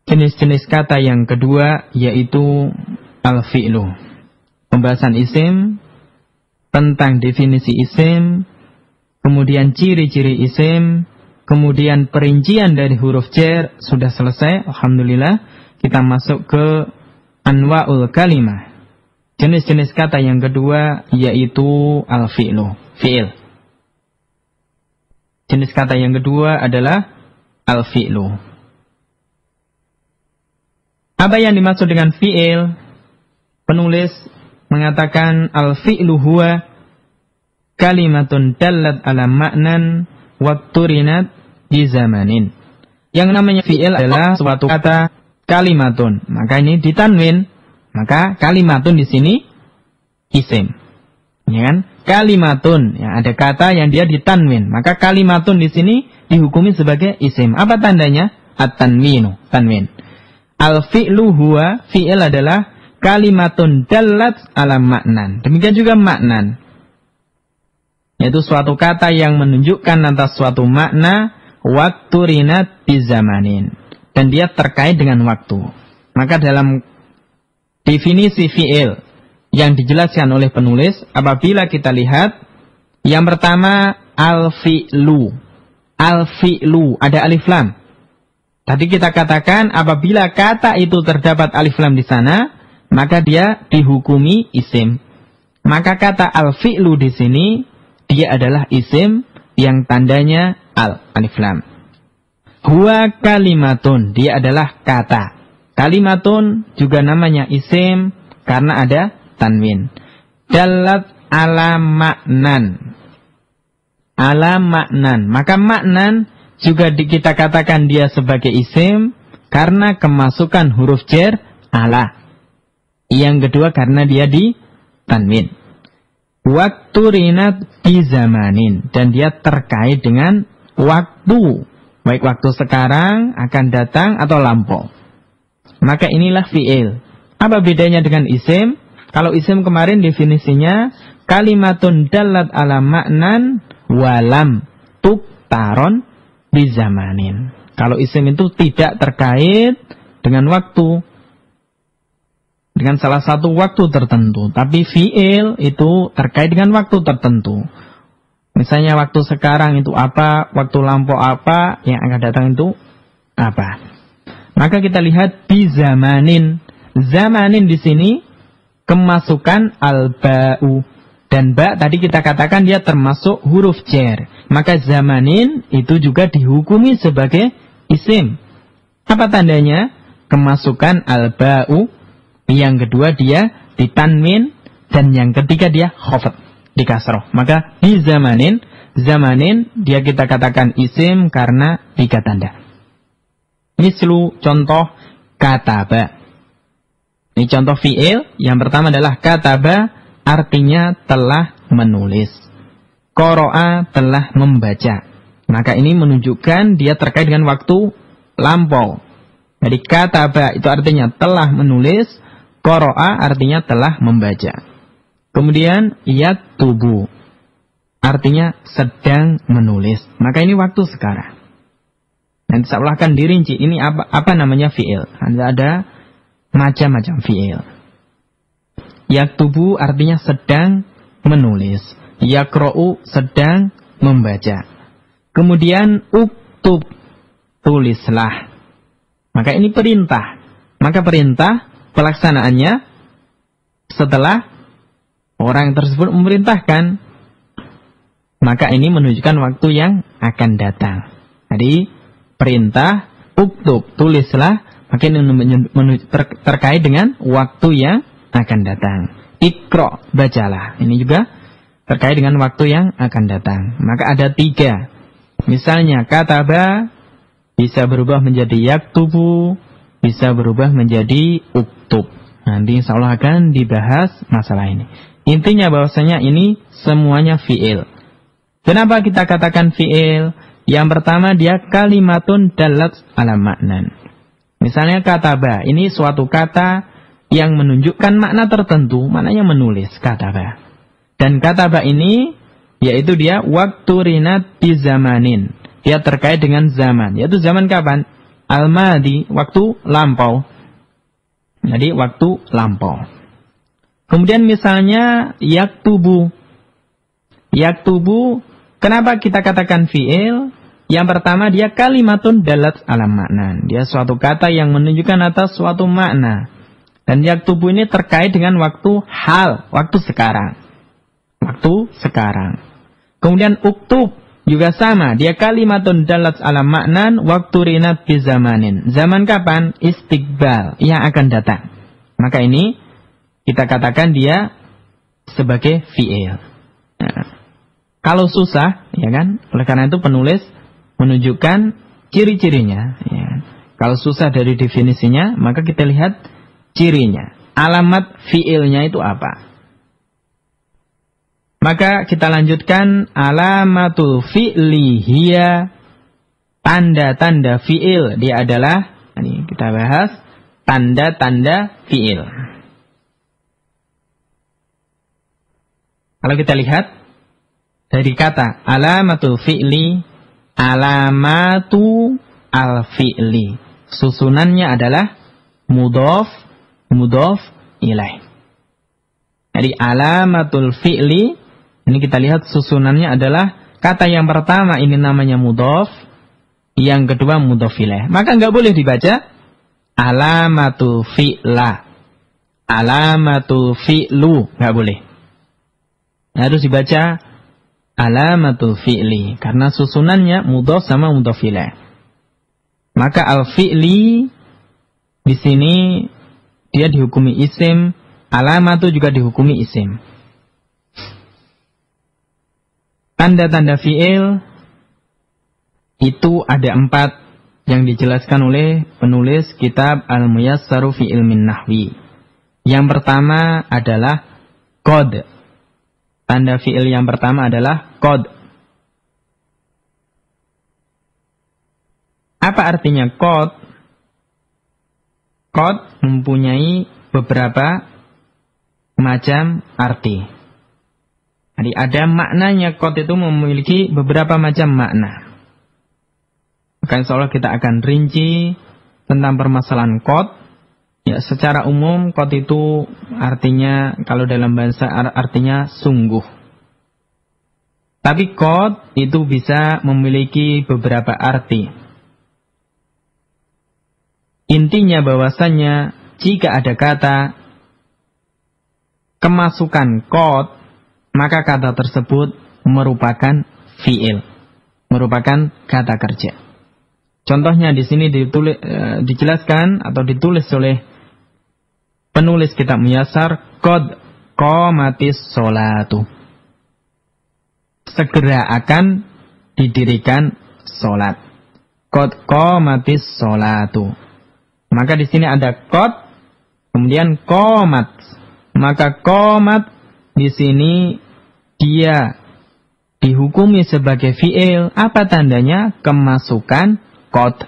Jenis-jenis kata yang kedua yaitu al-fi'lu. Pembahasan isim, tentang definisi isim, kemudian ciri-ciri isim, kemudian perincian dari huruf jar sudah selesai. Alhamdulillah, kita masuk ke anwa'ul kalimah. Jenis-jenis kata yang kedua yaitu al-fi'lu, fi'il. Jenis kata yang kedua adalah al-fi'lu. Apa yang dimaksud dengan fi'il? Penulis mengatakan al-fi'lu huwa kalimatun dallat ala ma'nan wakturinat di zamanin. Yang namanya fi'il adalah suatu kata kalimatun. Maka ini ditanwin. Maka kalimatun di sini isim. Ya kan? Kalimatun, ya, ada kata yang dia ditanwin. Maka kalimatun di sini dihukumi sebagai isim. Apa tandanya? At-tanwinu, tanwin. Al-fi'lu huwa, fi'il adalah kalimatun dallat ala maknan. Demikian juga maknan, yaitu suatu kata yang menunjukkan atas suatu makna wakturinat bi zamanin, dan dia terkait dengan waktu. Maka dalam definisi fi'il yang dijelaskan oleh penulis, apabila kita lihat yang pertama al-fi'lu. Al-fi'lu ada alif lam. Tadi kita katakan apabila kata itu terdapat alif lam di sana, maka dia dihukumi isim. Maka kata al-fi'lu di sini dia adalah isim yang tandanya alif lam. Huwa kalimatun, dia adalah kata. Kalimatun juga namanya isim karena ada tanwin. Dallat ala maknan. Ala maknan. Maka maknan juga kita katakan dia sebagai isim karena kemasukan huruf jar ala. Yang kedua karena dia di tanwin. Wakturinat di zamanin, dan dia terkait dengan waktu. Baik waktu sekarang, akan datang atau lampau. Maka inilah fi'il. Apa bedanya dengan isim? Kalau isim kemarin definisinya kalimatun dallat ala maknan walam tuktaron bizamanin. Kalau isim itu tidak terkait dengan waktu, dengan salah satu waktu tertentu. Tapi fi'il itu terkait dengan waktu tertentu. Misalnya waktu sekarang itu apa, waktu lampau apa, yang akan datang itu apa. Maka kita lihat di zamanin. Zamanin di sini kemasukan al-ba'u. Dan ba tadi kita katakan dia termasuk huruf jar. Maka zamanin itu juga dihukumi sebagai isim. Apa tandanya? Kemasukan al-ba'u. Yang kedua dia ditanwin. Dan yang ketiga dia khafat, di kasroh. Maka di zamanin, zamanin dia kita katakan isim karena tiga tanda. Mislu, contoh, kataba. Ini contoh fi'il. Yang pertama adalah kataba, artinya telah menulis. Qara'a, telah membaca. Maka ini menunjukkan dia terkait dengan waktu lampau. Jadi kataba itu artinya telah menulis, qara'a artinya telah membaca. Kemudian yaktubu, artinya sedang menulis. Maka ini waktu sekarang. Nanti seolah akan dirinci, ini apa namanya fi'il. Ada macam-macam fi'il. Yaktubu artinya sedang menulis. Yaqra'u sedang membaca. Kemudian uktub, tulislah. Maka ini perintah. Maka perintah pelaksanaannya setelah orang tersebut memerintahkan. Maka ini menunjukkan waktu yang akan datang. Jadi perintah, uktub, tulislah, maka ini terkait dengan waktu yang akan datang. Iqra, bacalah. Ini juga terkait dengan waktu yang akan datang. Maka ada 3. Misalnya kataba bisa berubah menjadi yaktubu, bisa berubah menjadi uktub. Nanti insyaallah akan dibahas masalah ini. Intinya bahwasanya ini semuanya fi'il. Kenapa kita katakan fi'il? Yang pertama dia kalimatun dalat ala maknan. Misalnya kataba, ini suatu kata yang menunjukkan makna tertentu, maknanya menulis, kataba. Dan kataba ini yaitu dia waktu rinat di zamanin. Dia terkait dengan zaman. Yaitu zaman kapan? Al-madi, waktu lampau. Jadi waktu lampau. Kemudian misalnya yaktubu. Yaktubu, kenapa kita katakan fi'il? Yang pertama dia kalimatun dalat ala makna. Dia suatu kata yang menunjukkan atas suatu makna. Dan yaktubu ini terkait dengan waktu hal, waktu sekarang. Waktu sekarang. Kemudian uktub juga sama. Dia kalimatun dalat ala maknan waktu rinat bi zamanin. Zaman kapan? Istiqbal, yang akan datang. Maka ini kita katakan dia sebagai fi'il. Nah, kalau susah, ya kan? Oleh karena itu penulis menunjukkan ciri-cirinya. Ya. Kalau susah dari definisinya, maka kita lihat cirinya. Alamat fi'ilnya itu apa? Maka kita lanjutkan alamatul fi'li hiya, tanda-tanda fi'il. Dia adalah, ini kita bahas, tanda-tanda fi'il. Kalau kita lihat dari kata alamatul fi'li, alamatu al-fi'li. Susunannya adalah mudhof, mudhof ilaih. Jadi alamatul fi'li, ini kita lihat susunannya adalah kata yang pertama ini namanya mudhof, yang kedua mudhof ilaih. Maka nggak boleh dibaca alamatul fi'la, alamatul fi'lu, nggak boleh. Harus dibaca alamatul fi'li, karena susunannya mudhof sama mudhof ilaih. Maka al-fi'li di sini dia dihukumi isim, alamatu juga dihukumi isim. Tanda-tanda fi'il itu ada 4 yang dijelaskan oleh penulis kitab Al-Muyassaru fi Ilmin Nahwi. Yang pertama adalah qad. Tanda fi'il yang pertama adalah qad. Apa artinya qad? Qad mempunyai beberapa macam arti. Jadi ada maknanya, qad itu memiliki beberapa macam makna. Maka insyaallah kita akan rinci tentang permasalahan qad. Ya, secara umum qad itu artinya, kalau dalam bahasa artinya sungguh. Tapi qad itu bisa memiliki beberapa arti. Intinya bahwasannya jika ada kata kemasukan qad, maka kata tersebut merupakan fi'il, merupakan kata kerja. Contohnya di sini dijelaskan atau ditulis oleh penulis kitab Muyassar, qad qamatis sholatu. Segera akan didirikan sholat. Qad qamatis sholatu. Maka di sini ada qad Kemudian qomat. Maka qomat di sini dia dihukumi sebagai fi'il. Apa tandanya? Kemasukan qad.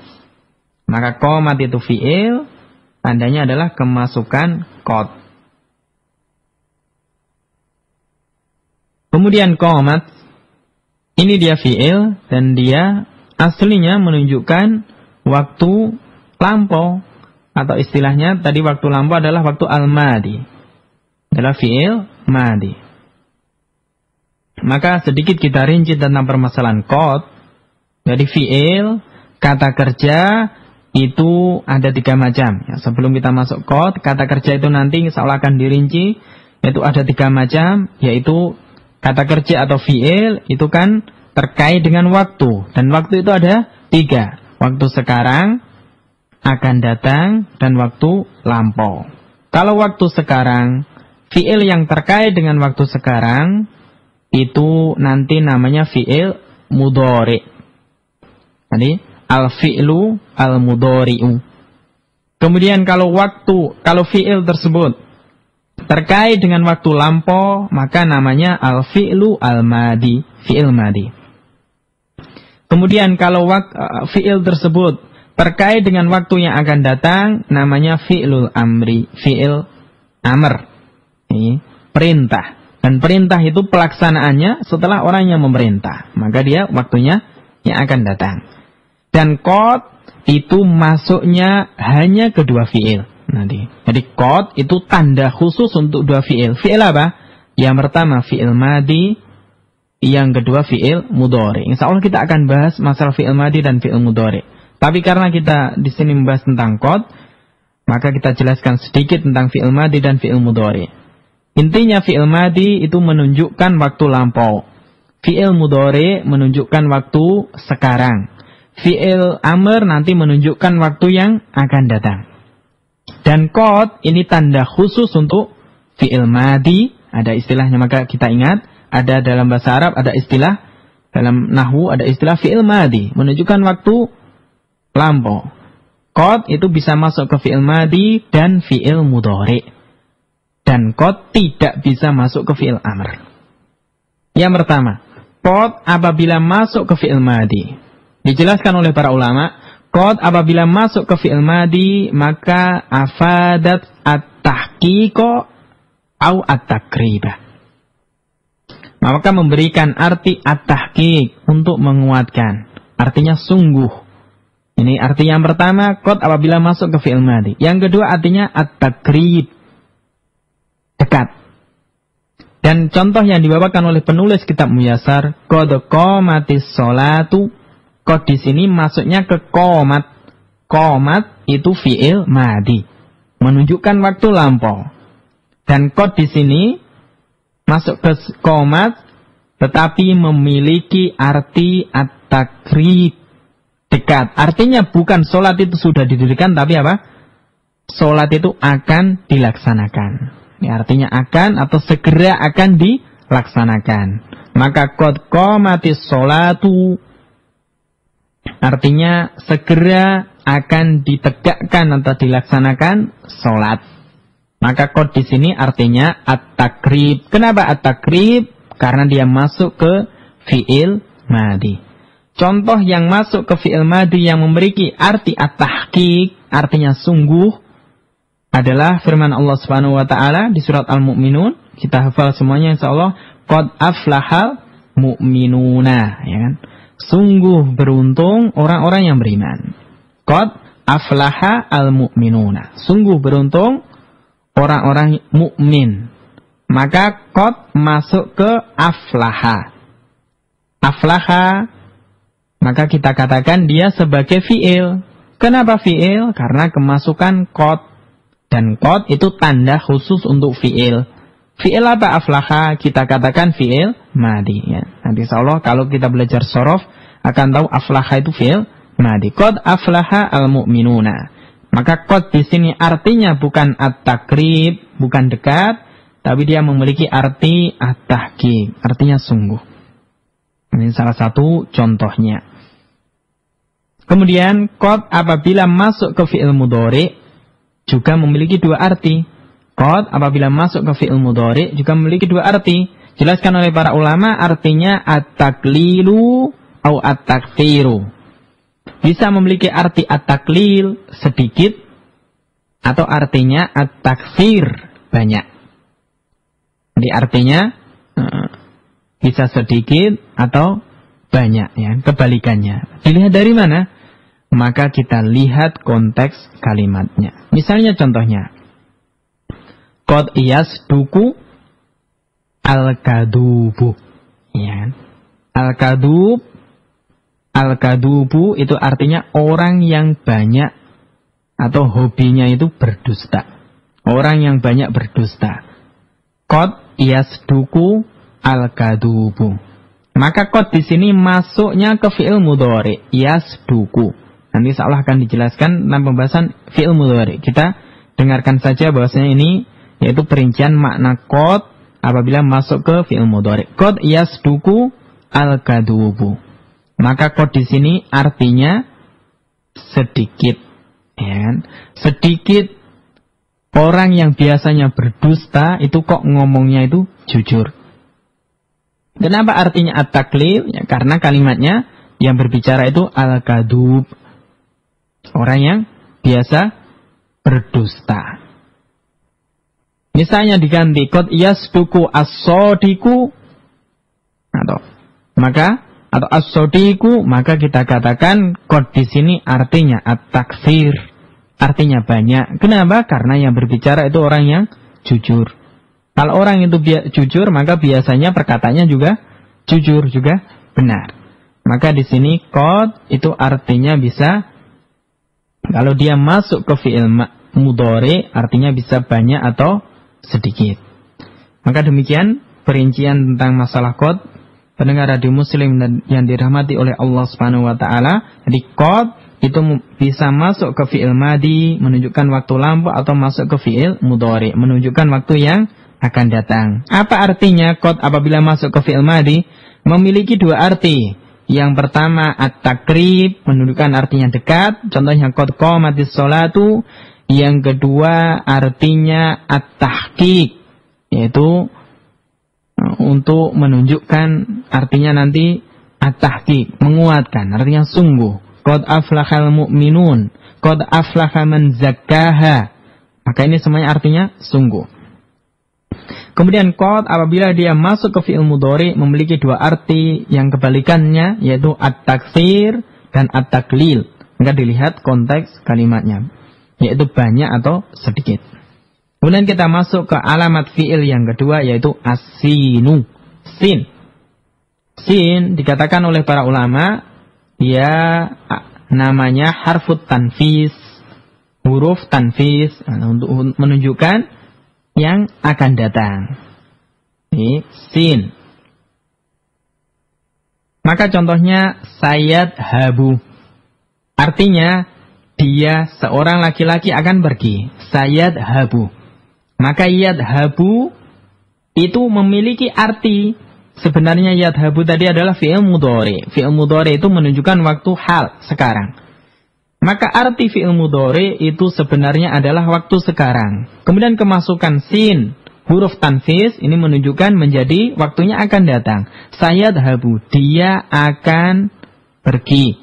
Maka qomat itu fi'il, tandanya adalah kemasukan qad. Kemudian qomat, ini dia fi'il dan dia aslinya menunjukkan waktu lampau. Atau istilahnya tadi waktu lampau adalah waktu al-madi. Adalah fi'il madi. Maka sedikit kita rinci tentang permasalahan qad. Jadi fi'il, kata kerja itu ada 3 macam. Ya, sebelum kita masuk qad, kata kerja itu nanti seolah akan dirinci. Yaitu ada 3 macam. Yaitu kata kerja atau fi'il itu kan terkait dengan waktu. Dan waktu itu ada 3. Waktu sekarang, akan datang, dan waktu lampau. Kalau waktu sekarang, fi'il yang terkait dengan waktu sekarang, itu nanti namanya fi'il mudhari. Jadi, al-fi'lu al-mudhari'u. Kemudian kalau fi'il tersebut terkait dengan waktu lampau, maka namanya al-fi'lu al-madi, fi'il madi. Kemudian kalau fi'il tersebut terkait dengan waktu yang akan datang, namanya fi'lul amri, fi'il amr. Ini perintah. Dan perintah itu pelaksanaannya setelah orang yang memerintah. Maka dia waktunya yang akan datang. Dan qad itu masuknya hanya ke 2 fi'il. Nanti. Jadi qad itu tanda khusus untuk 2 fi'il. Fi'il apa? Yang pertama fi'il madi, yang kedua fi'il mudhari. Insyaallah kita akan bahas masalah fi'il madi dan fi'il mudhari. Tapi karena kita di sini membahas tentang qad, maka kita jelaskan sedikit tentang fi'il madi dan fi'il mudhari. Intinya fi'il madi itu menunjukkan waktu lampau. Fi'il mudhari menunjukkan waktu sekarang. Fi'il amr nanti menunjukkan waktu yang akan datang. Dan qad ini tanda khusus untuk fi'il madi. Ada istilahnya, maka kita ingat. Ada dalam bahasa Arab, ada istilah. Dalam nahwu ada istilah fi'il madi. Menunjukkan waktu lampau. Qad itu bisa masuk ke fi'il madi dan fi'il mudhari. Dan qad tidak bisa masuk ke fi'il amr. Yang pertama, qad apabila masuk ke fi'il madi. Dijelaskan oleh para ulama, qad apabila masuk ke fi'il madi, maka afadat at-tahqiqa au at-takribah. Maka memberikan arti at-tahqiq untuk menguatkan. Artinya sungguh. Ini arti yang pertama, qad apabila masuk ke fi'il madi. Yang kedua artinya at-takrib, dekat. Dan contoh yang dibawakan oleh penulis kitab Muyassar, qad qamatis sholatu. Qad di sini masuknya ke qomat. Qomat itu fi'il madi, menunjukkan waktu lampau. Dan qad di sini masuk ke qomat, tetapi memiliki arti at-takrib, dekat. Artinya bukan sholat itu sudah didirikan, tapi apa? Sholat itu akan dilaksanakan. Ini artinya akan atau segera akan dilaksanakan. Maka qad qamatis sholatu artinya segera akan ditegakkan atau dilaksanakan sholat. Maka qad di sini artinya at-takrib. Kenapa at-takrib? Karena dia masuk ke fi'il madi. Contoh yang masuk ke fi'il madi yang memiliki arti at-tahqiq, artinya sungguh, adalah firman Allah Subhanahu wa taala di surat Al-Mu'minun. Kita hafal semuanya insyaallah. Qad aflahal mu'minuna, ya kan? Sungguh beruntung orang-orang yang beriman. Qad aflaha al-mu'minuna. Sungguh beruntung orang-orang mukmin. Maka qad masuk ke aflaha. Aflaha, maka kita katakan dia sebagai fi'il. Kenapa fi'il? Karena kemasukan qad. Dan qad itu tanda khusus untuk fi'il. Fi'il apa aflaha? Kita katakan fi'il madi. Ya. Nanti insyaallah kalau kita belajar shorof akan tahu aflaha itu fi'il madi. Qad aflaha al-mu'minuna. Maka qad di sini artinya bukan at-takrib, bukan dekat, tapi dia memiliki arti at-tahqiq, artinya sungguh. Ini salah satu contohnya. Kemudian qad apabila masuk ke fi'il mudhari, juga memiliki dua arti. Qad apabila masuk ke fi'il mudhari juga memiliki dua arti. Jelaskan oleh para ulama, artinya at-taklilu atau at-takfiru. Bisa memiliki arti at-taklil, sedikit, atau artinya at-takfir, banyak. Jadi artinya bisa sedikit atau banyak, ya, kebalikannya. Dilihat dari mana? Maka kita lihat konteks kalimatnya. Misalnya contohnya, qad yasduku al-kadubu. Ya. Al-kadubu itu artinya orang yang banyak atau hobinya itu berdusta. Orang yang banyak berdusta. Qad yasduku al-kadubu. Maka qad di sini masuknya ke fi'il mudhari, yasduku. Nanti seolah akan dijelaskan dalam pembahasan fi'il mudhari. Kita dengarkan saja bahwasanya ini yaitu perincian makna qad apabila masuk ke fi'il mudhari. Qad yasduku al-kadubu. Maka qad di sini artinya sedikit. Ya. Sedikit orang yang biasanya berdusta itu kok ngomongnya itu jujur. Kenapa artinya at-taklil? Ya, karena kalimatnya yang berbicara itu al-kadub. Orang yang biasa berdusta. Misalnya diganti qad yasduku as-sadiku atau as-sadiku, maka kita katakan qad di sini artinya at-takfir. Artinya banyak. Kenapa? Karena yang berbicara itu orang yang jujur. Kalau orang itu jujur, maka biasanya perkataannya juga jujur, juga benar. Maka di sini qad itu artinya bisa, kalau dia masuk ke fi'il mudhari, artinya bisa banyak atau sedikit. Maka demikian perincian tentang masalah qad. Pendengar radio Muslim yang dirahmati oleh Allah Subhanahu wa taala. Jadi qad itu bisa masuk ke fi'il madi menunjukkan waktu lampau, atau masuk ke fi'il mudhari menunjukkan waktu yang akan datang. Apa artinya qad apabila masuk ke fi'il madi? Memiliki dua arti. Yang pertama at-takrib, menunjukkan artinya dekat. Contohnya qad qamatis sholatu. Yang kedua artinya at-tahqiq, yaitu untuk menunjukkan artinya nanti at-tahqiq, menguatkan, artinya sungguh. Qad aflahal mu'minun, qad aflaha man zakkaha. Maka ini semuanya artinya sungguh. Kemudian qad apabila dia masuk ke fi'il mudhari memiliki dua arti yang kebalikannya, yaitu at-takfir dan at-taklil. Maka dilihat konteks kalimatnya, yaitu banyak atau sedikit. Kemudian kita masuk ke alamat fi'il yang kedua, yaitu as-sinu. Sin. Sin dikatakan oleh para ulama, dia namanya harfut tanfis, huruf tanfis, untuk menunjukkan yang akan datang. Ini sin. Maka contohnya sayad habu. Artinya dia seorang laki-laki akan pergi. Sayad habu. Maka yadhabu itu memiliki arti. Sebenarnya yadhabu tadi adalah fi'il mudhari. Fi'il mudhari itu menunjukkan waktu hal, sekarang. Maka arti fi'il mudhari itu sebenarnya adalah waktu sekarang. Kemudian kemasukan sin, huruf tanfis, ini menunjukkan menjadi waktunya akan datang. Sayadhabu, dia akan pergi.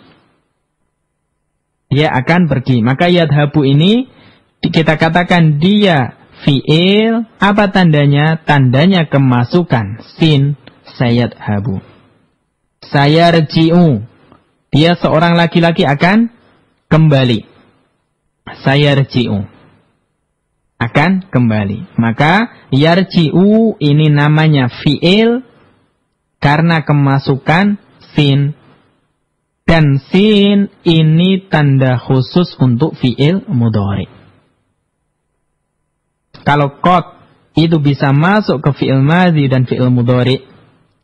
Dia akan pergi. Maka yadhabu ini kita katakan dia fi'il. Apa tandanya? Tandanya kemasukan sin, sayadhabu. Sayarji'u, dia seorang laki-laki akan kembali. Sayarji'u, akan kembali. Maka yarji'u ini namanya fi'il karena kemasukan sin. Dan sin ini tanda khusus untuk fi'il mudhari. Kalau qad itu bisa masuk ke fi'il madhi dan fi'il mudhari,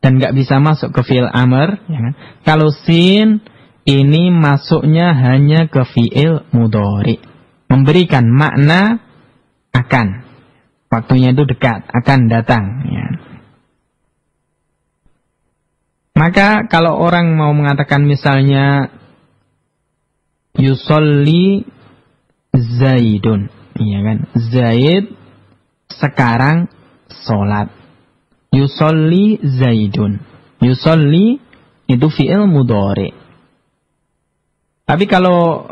dan nggak bisa masuk ke fi'il amr, ya kan? Kalau sin ini masuknya hanya ke fi'il mudhari, memberikan makna akan. Waktunya itu dekat, akan datang, ya. Maka kalau orang mau mengatakan misalnya yusolli Zaidun, iya kan? Zaid sekarang sholat. Yusolli Zaidun. Yusolli itu fi'il mudhari. Tapi kalau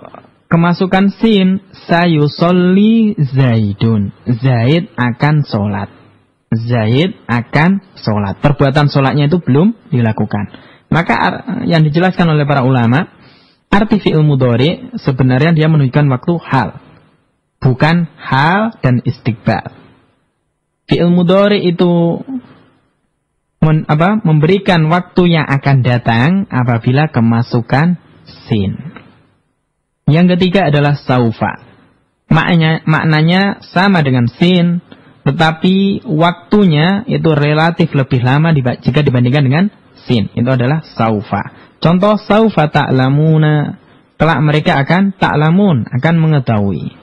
kemasukan sin, sayusolli Zaidun. Zaid akan sholat. Zaid akan sholat. Perbuatan sholatnya itu belum dilakukan. Maka yang dijelaskan oleh para ulama, arti fi'il mudhari sebenarnya dia menunjukkan waktu hal, bukan hal dan istiqbal. Fi'il mudhari itu memberikan waktu yang akan datang apabila kemasukan sin. Yang ketiga adalah saufa. Maknanya sama dengan sin, tetapi waktunya itu relatif lebih lama jika dibandingkan dengan sin. Itu adalah saufa. Contoh saufa ta'lamuna, kelak mereka akan ta'lamun, akan mengetahui.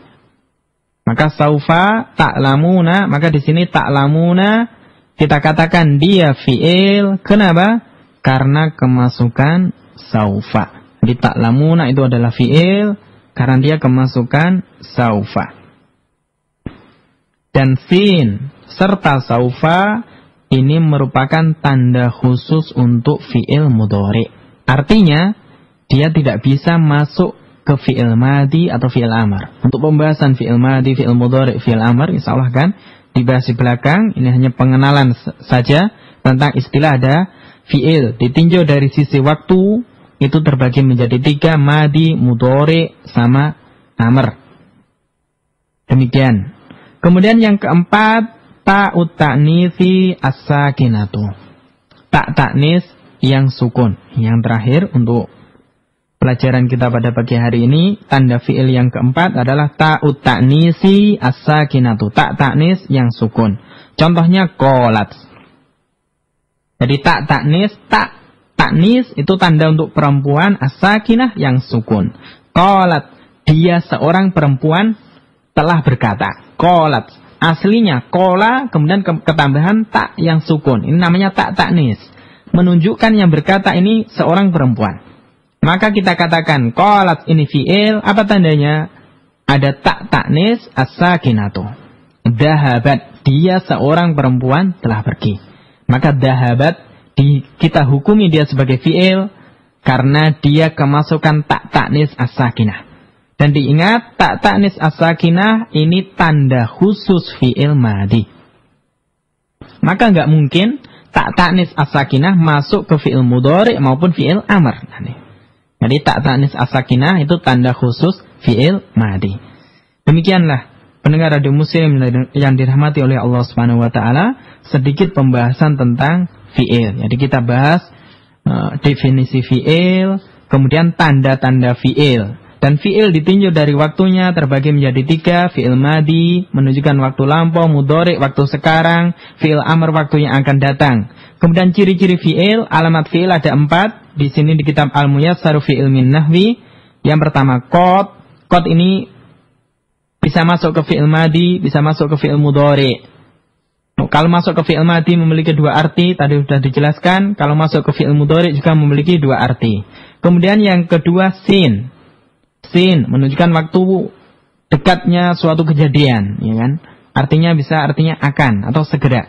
Maka saufa ta'lamuna, maka di sini ta'lamuna kita katakan dia fi'il. Kenapa? Karena kemasukan saufa. Jadi ta'lamuna itu adalah fi'il karena dia kemasukan saufa. Dan sin serta saufa ini merupakan tanda khusus untuk fi'il mudhari. Artinya, dia tidak bisa masuk ke fi'il madi atau fi'il amar. Untuk pembahasan fi'il madi, fi'il mudhari, fi'il amar, insya Allah kan dibahas di belakang. Ini hanya pengenalan saja tentang istilah ada fi'il. Ditinjau dari sisi waktu, itu terbagi menjadi 3, madi, mudhari, sama amar. Demikian. Kemudian yang keempat, ta'ut ta'nitsi as-sakinatu. Tak ta'nis yang sukun. Yang terakhir untuk pelajaran kita pada pagi hari ini, tanda fi'il yang keempat adalah ta'ut ta'nitsi as-sakinatu. Tak ta'nis yang sukun. Contohnya qalat. Jadi tak ta'nis, ta'nis itu tanda untuk perempuan, as-sakinah yang sukun. Qalat, dia seorang perempuan telah berkata. Qalat, aslinya qala kemudian ketambahan tak yang sukun. Ini namanya tak ta'nis. Menunjukkan yang berkata ini seorang perempuan. Maka kita katakan qalat ini fi'il, apa tandanya? Ada tak ta'nis as-sakinatu. Dahabat, dia seorang perempuan telah pergi. Maka dahabat kita hukumi dia sebagai fi'il karena dia kemasukan tak ta'nis as-sakinah. Dan diingat, tak ta'nis as-sakinah ini tanda khusus fi'il madi. Maka nggak mungkin tak ta'nis as-sakinah masuk ke fi'il mudhari maupun fi'il amr. Jadi tak ta'nis as-sakinah itu tanda khusus fi'il madi. Demikianlah pendengar radio Muslim yang dirahmati oleh Allah Subhanahu wa taala, sedikit pembahasan tentang fi'il. Jadi kita bahas definisi fi'il, kemudian tanda-tanda fi'il. Dan fi'il ditinjau dari waktunya terbagi menjadi 3, fi'il madi menunjukkan waktu lampau, mudhari waktu sekarang, fi'il amr waktu yang akan datang. Kemudian ciri-ciri fi'il, alamat fi'il ada 4 di sini di kitab Al-Muyassar fi Ilmin Nahwi. Yang pertama qad. Qad ini bisa masuk ke fi'il madi, bisa masuk ke fi'il mudhari. Kalau masuk ke fi'il madi memiliki 2 arti, tadi sudah dijelaskan. Kalau masuk ke fi'il mudhari juga memiliki 2 arti. Kemudian yang kedua sin. Sin menunjukkan waktu dekatnya suatu kejadian, ya kan? Artinya akan atau segera.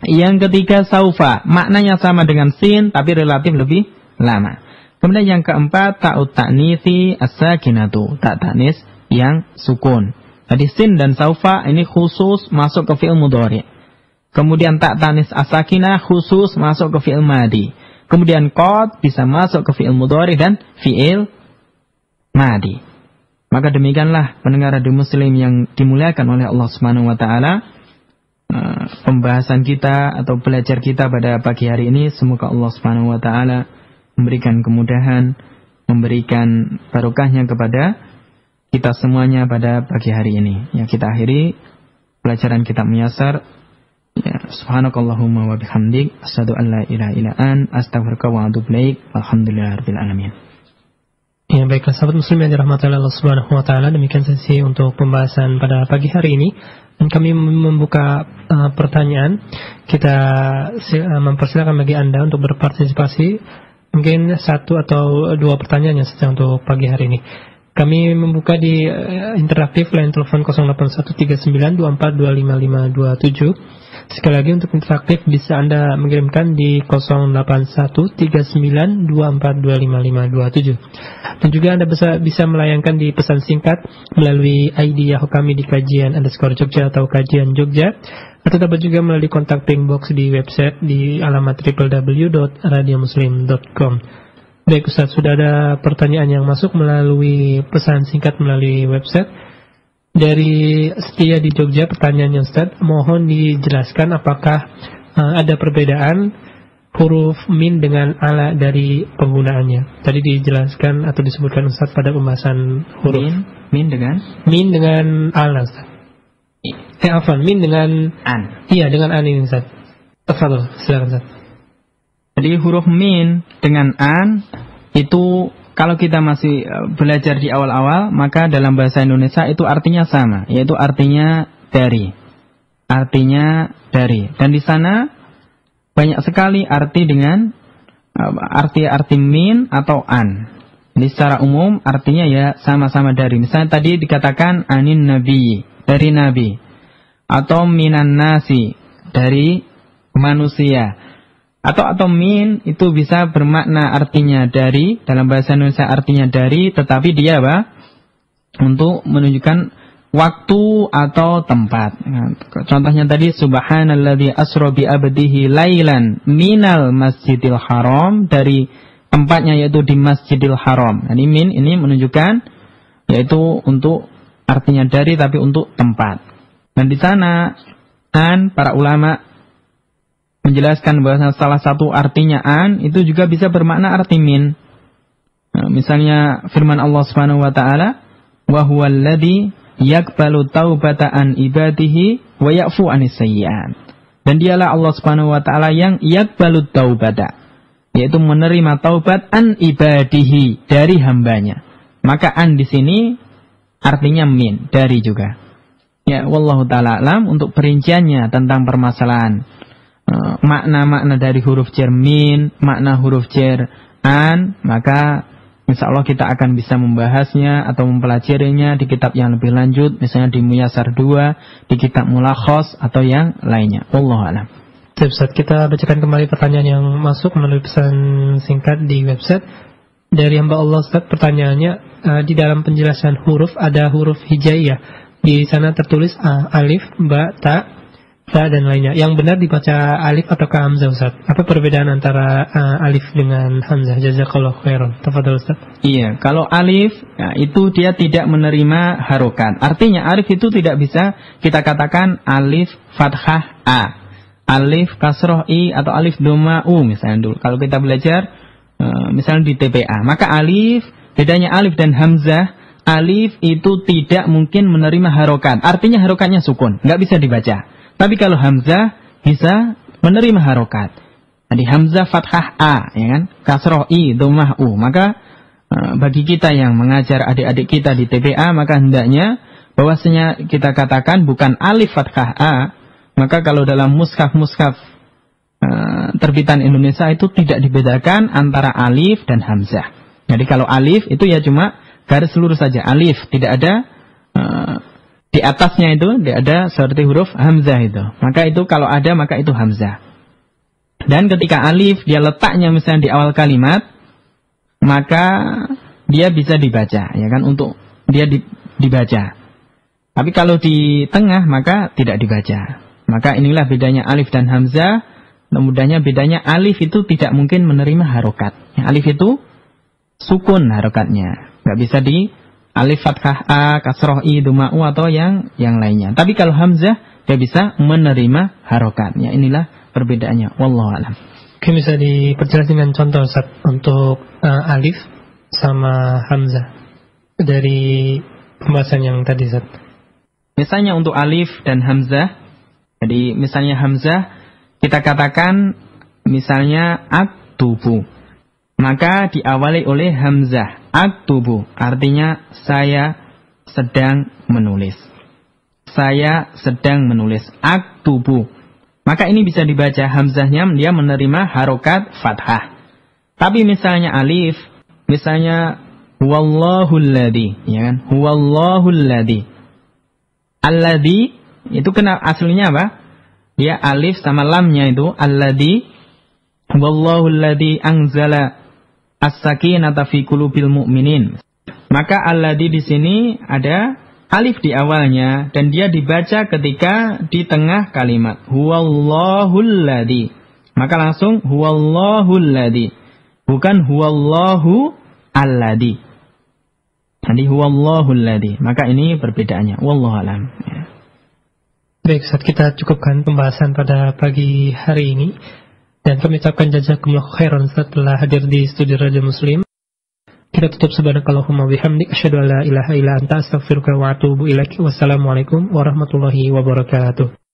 Yang ketiga saufa, maknanya sama dengan sin tapi relatif lebih lama. Kemudian yang keempat ta'ut ta'nitsi as-sakinatu, tak ta'nis yang sukun. Jadi sin dan saufa ini khusus masuk ke fi'il mudhari. Kemudian tak ta'nis as-sakinah khusus masuk ke fi'il madi. Kemudian qad bisa masuk ke fi'il mudhari dan fi'il madi. Maka demikianlah pendengar radio Muslim yang dimuliakan oleh Allah Subhanahu wa taala, pembahasan kita atau belajar kita pada pagi hari ini. Semoga Allah Subhanahu wa taala memberikan kemudahan, memberikan barokahnya kepada kita semuanya pada pagi hari ini. Ya, kita akhiri pelajaran kitab Muyassar. Ya, subhanakallahumma wa bihamdik asyhadu an la ilaha illa anta astaghfiruka wa atubu ilaik. Alhamdulillahirabbil alamin. Ya, baiklah sahabat muslim yang dirahmati Allah Subhanahu wa taala, demikian sesi untuk pembahasan pada pagi hari ini. Dan kami membuka pertanyaan. Kita mempersilakan bagi Anda untuk berpartisipasi. Mungkin 1 atau 2 pertanyaan saja untuk pagi hari ini. Kami membuka di interaktif line telepon 081392425527. Sekali lagi untuk interaktif bisa Anda mengirimkan di 081392425527. Dan juga Anda bisa melayangkan di pesan singkat melalui ID Yahoo kami di kajian_Jogja atau kajian Jogja, atau dapat juga melalui kontak box di website di alamat www.radiomuslim.com. Baik Ustaz, sudah ada pertanyaan yang masuk melalui pesan singkat melalui website. Dari Setia di Jogja, pertanyaannya Ustaz, mohon dijelaskan apakah ada perbedaan huruf min dengan ala dari penggunaannya. Tadi dijelaskan atau disebutkan Ustaz pada pembahasan huruf. Min dengan? Min dengan ala Ustaz. Min dengan an. Iya, dengan an ini Ustaz. Tafadhol, silakan Ustaz. Jadi huruf min dengan an itu kalau kita masih belajar di awal-awal, maka dalam bahasa Indonesia itu artinya sama, yaitu artinya dari. Artinya dari. Dan di sana banyak sekali arti dengan arti min atau an. Jadi secara umum artinya ya sama-sama dari. Misalnya tadi dikatakan anin nabi, dari nabi. Atau minan nasi, dari manusia. Atau min itu bisa bermakna artinya dari, dalam bahasa Indonesia artinya dari, tetapi dia apa? Untuk menunjukkan waktu atau tempat. Contohnya tadi subhanalladzi asra bi abdihi lailan minal masjidil haram, dari tempatnya yaitu di Masjidil Haram. Jadi min ini menunjukkan yaitu untuk artinya dari tapi untuk tempat. Dan di sana para ulama menjelaskan bahwa salah satu artinya an itu juga bisa bermakna arti min. Nah, misalnya firman Allah Subhanahu wa taala, "Wa huwal ladzi yaqbalu taubata an ibadihi wa ya'fu anis sayyi'at." Dan dialah Allah Subhanahu wa taala yang yaqbalu taubata, yaitu menerima taubat an ibadihi, dari hambanya. Maka an di sini artinya min, dari juga. Ya, wallahu taala alam untuk perinciannya tentang permasalahan makna-makna dari huruf jar min, makna huruf jar an, maka insya Allah kita akan bisa membahasnya atau mempelajarinya di kitab yang lebih lanjut, misalnya di Muyasar 2, di kitab Mulakhos atau yang lainnya. Wallahu a'lam. Ustaz, kita bacakan kembali pertanyaan yang masuk melalui pesan singkat di website dari hamba Allah. Ustaz, pertanyaannya, di dalam penjelasan huruf ada huruf hijaiyah. Di sana tertulis alif, ba, ta, dan lainnya. Yang benar dibaca alif atau hamzah Ustaz? Apa perbedaan antara alif dengan hamzah? Jazakallahu khairan. Tafadhol Ustaz. Iya, kalau alif itu dia tidak menerima harokat. Artinya alif itu tidak bisa kita katakan alif fathah a, alif kasroh i, atau alif doma u misalnya dulu. Kalau kita belajar misalnya di TPA, maka alif, bedanya alif dan hamzah, alif itu tidak mungkin menerima harokat. Artinya harokatnya sukun, nggak bisa dibaca. Tapi kalau hamzah bisa menerima harokat. Jadi hamzah fathah a, ya kan, kasroh i, dhammah u. Maka bagi kita yang mengajar adik-adik kita di TPA, maka hendaknya bahwasanya kita katakan bukan alif fathah a. Maka kalau dalam mushaf terbitan Indonesia itu tidak dibedakan antara alif dan hamzah. Jadi kalau alif itu ya cuma garis lurus saja, alif, tidak ada di atasnya itu tidak ada seperti huruf hamzah itu. Maka itu kalau ada maka itu hamzah. Dan ketika alif dia letaknya misalnya di awal kalimat, maka dia bisa dibaca, ya kan, untuk dia dibaca. Tapi kalau di tengah maka tidak dibaca. Maka inilah bedanya alif dan hamzah. Mudahnya bedanya alif itu tidak mungkin menerima harokat. Alif itu sukun harokatnya, nggak bisa di alif fathah a, kasroh i, dhamma u atau yang lainnya. Tapi kalau hamzah dia bisa menerima harokatnya. Inilah perbedaannya. Wallahu a'lam. Oke, bisa diperjelas dengan contoh Ustaz untuk alif sama hamzah dari pembahasan yang tadi Ustaz. Misalnya untuk alif dan hamzah. Jadi misalnya hamzah kita katakan misalnya aktubu. Maka diawali oleh hamzah. Aktubu artinya saya sedang menulis. Saya sedang menulis. Aktubu. Maka ini bisa dibaca hamzahnya dia menerima harokat fathah. Tapi misalnya alif, misalnya Huwallahul ladzi, ya kan? Huwallahul ladzi. Alladzi itu kena aslinya apa? Dia alif sama lamnya itu alladzi. Huwallahul ladzi anzala as-sakinata fi qulubil mu'minin. Maka alladzi di sini ada alif di awalnya dan dia dibaca ketika di tengah kalimat. Huwallahul ladzi. Maka langsung huwallahul ladzi. Bukan huwallahu alladzi. Jadi huwallahul ladzi. Maka ini perbedaannya. Wallahu a'lam. Ya. Baik, saat kita cukupkan pembahasan pada pagi hari ini dan kami ucapkan jazakumullahu khairan setelah hadir di studio Radio Muslim. Kita tutup subhanakallahumma bihamdik asyhadu an la ilaha illa anta astaghfiruka wa atubu ilaik. Wassalamualaikum warahmatullahi wabarakatuh.